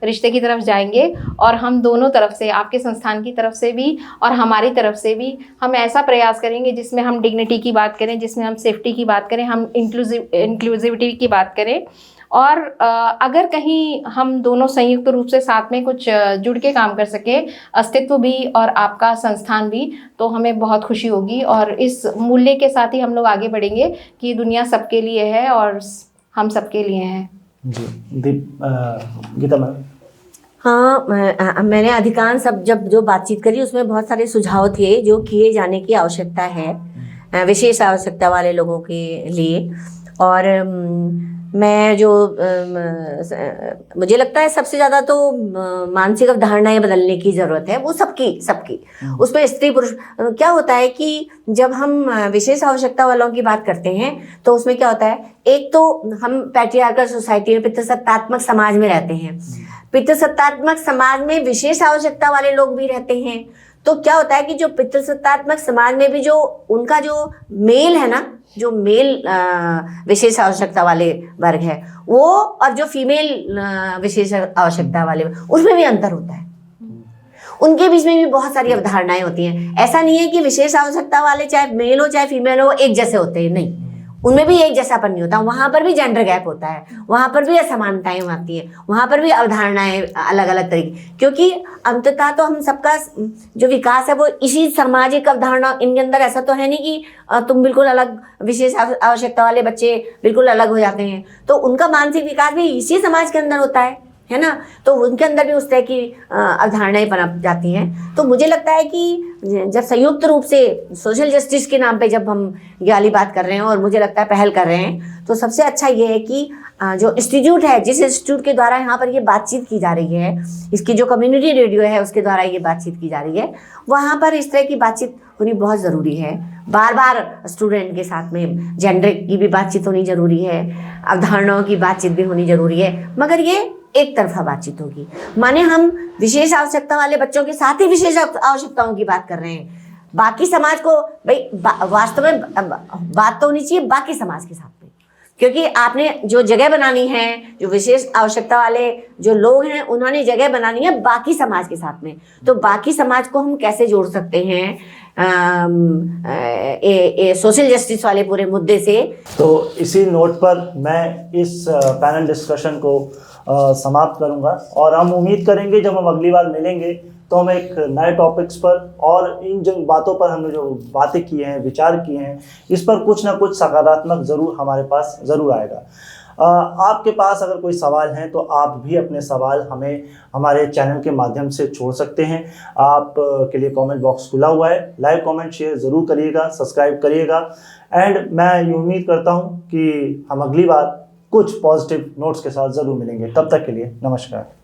S4: रिश्ते की तरफ जाएंगे और हम दोनों तरफ से, आपके संस्थान की तरफ से भी और हमारी तरफ से भी, हम ऐसा प्रयास करेंगे जिसमें हम डिग्निटी की बात करें, जिसमें हम सेफ्टी की बात करें, हम इंक्लूसिविटी की बात करें। और अगर कहीं हम दोनों संयुक्त रूप से साथ में कुछ जुड़ के काम कर सके, अस्तित्व भी और आपका संस्थान भी, तो हमें बहुत खुशी होगी। और इस मूल्य के साथ ही हम लोग आगे बढ़ेंगे कि दुनिया सबके लिए है और हम सबके लिए हैं।
S1: जी गीता मैम।
S2: हाँ, मैंने अधिकांश सब जब जो बातचीत करी उसमें बहुत सारे सुझाव थे जो किए जाने की आवश्यकता है विशेष आवश्यकता वाले लोगों के लिए। और मैं जो मुझे लगता है सबसे ज़्यादा तो मानसिक अवधारणाएं बदलने की ज़रूरत है, वो सबकी उसमें स्त्री पुरुष। क्या होता है कि जब हम विशेष आवश्यकता वालों की बात करते हैं तो उसमें क्या होता है, एक तो हम पैट्रियार्कल सोसाइटी में, पितृसत्तात्मक समाज में रहते हैं। पितृसत्तात्मक समाज में विशेष आवश्यकता वाले लोग भी रहते हैं। तो क्या होता है कि जो पितृसत्तात्मक समाज में भी जो उनका जो मेल है ना, जो मेल विशेष आवश्यकता वाले वर्ग है वो, और जो फीमेल विशेष आवश्यकता वाले, उसमें भी अंतर होता है। उनके बीच में भी बहुत सारी अवधारणाएं होती हैं। ऐसा नहीं है कि विशेष आवश्यकता वाले चाहे मेल हो चाहे फीमेल हो एक जैसे होते हैं, नहीं, उनमें भी एक जैसापन नहीं होता। वहाँ पर भी जेंडर गैप होता है, वहाँ पर भी असमानताएं आती हैं, वहाँ पर भी अवधारणाएं अलग अलग तरीके, क्योंकि अंततः तो हम सबका जो विकास है वो इसी सामाजिक अवधारणा, इनके अंदर ऐसा तो है नहीं कि तुम बिल्कुल अलग, विशेष आवश्यकता वाले बच्चे बिल्कुल अलग हो जाते हैं। तो उनका मानसिक विकास भी इसी समाज के अंदर होता है ना, तो उनके अंदर भी उस तरह की अवधारणाएं पनप जाती हैं। तो मुझे लगता है कि जब संयुक्त रूप से सोशल जस्टिस के नाम पे जब हम ये वाली बात कर रहे हैं और मुझे लगता है पहल कर रहे हैं, तो सबसे अच्छा ये है कि जो इंस्टीट्यूट है, जिस इंस्टीट्यूट के द्वारा यहाँ पर ये बातचीत की जा रही है, इसकी जो कम्युनिटी रेडियो है उसके द्वारा ये बातचीत की जा रही है, वहाँ पर इस तरह की बातचीत होनी बहुत ज़रूरी है। बार बार स्टूडेंट के साथ में जेंडर की भी बातचीत होनी ज़रूरी है, अवधारणाओं की बातचीत भी होनी ज़रूरी है, मगर ये एक तरफा बातचीत होगी। माने हम विशेष आवश्यकता वाले बच्चों के साथ ही विशेष आवश्यकताओं की बात कर रहे हैं, बाकी समाज को भाई वास्तव में बात तो होनी चाहिए बाकी समाज के साथ में। क्योंकि आपने जो जगह बनानी है, जो विशेष आवश्यकता वाले जो लोग हैं उन्होंने जगह बनानी है बाकी समाज के साथ में। तो बाकी समाज को हम कैसे जोड़ सकते हैं सोशल जस्टिस वाले पूरे मुद्दे से।
S1: तो इसी नोट पर मैं इस पैनल डिस्कशन को समाप्त करूंगा और हम उम्मीद करेंगे जब हम अगली बार मिलेंगे तो हम एक नए टॉपिक्स पर और इन जिन बातों पर हमने जो बातें की हैं, विचार किए हैं, इस पर कुछ ना कुछ सकारात्मक ज़रूर हमारे पास ज़रूर आएगा। आपके पास अगर कोई सवाल हैं तो आप भी अपने सवाल हमें हमारे चैनल के माध्यम से छोड़ सकते हैं। आप के लिए कमेंट बॉक्स खुला हुआ है, लाइक कमेंट शेयर ज़रूर करिएगा, सब्सक्राइब करिएगा। एंड मैं ये उम्मीद करता हूँ कि हम अगली बार कुछ पॉजिटिव नोट्स के साथ ज़रूर मिलेंगे। तब तक के लिए नमस्कार।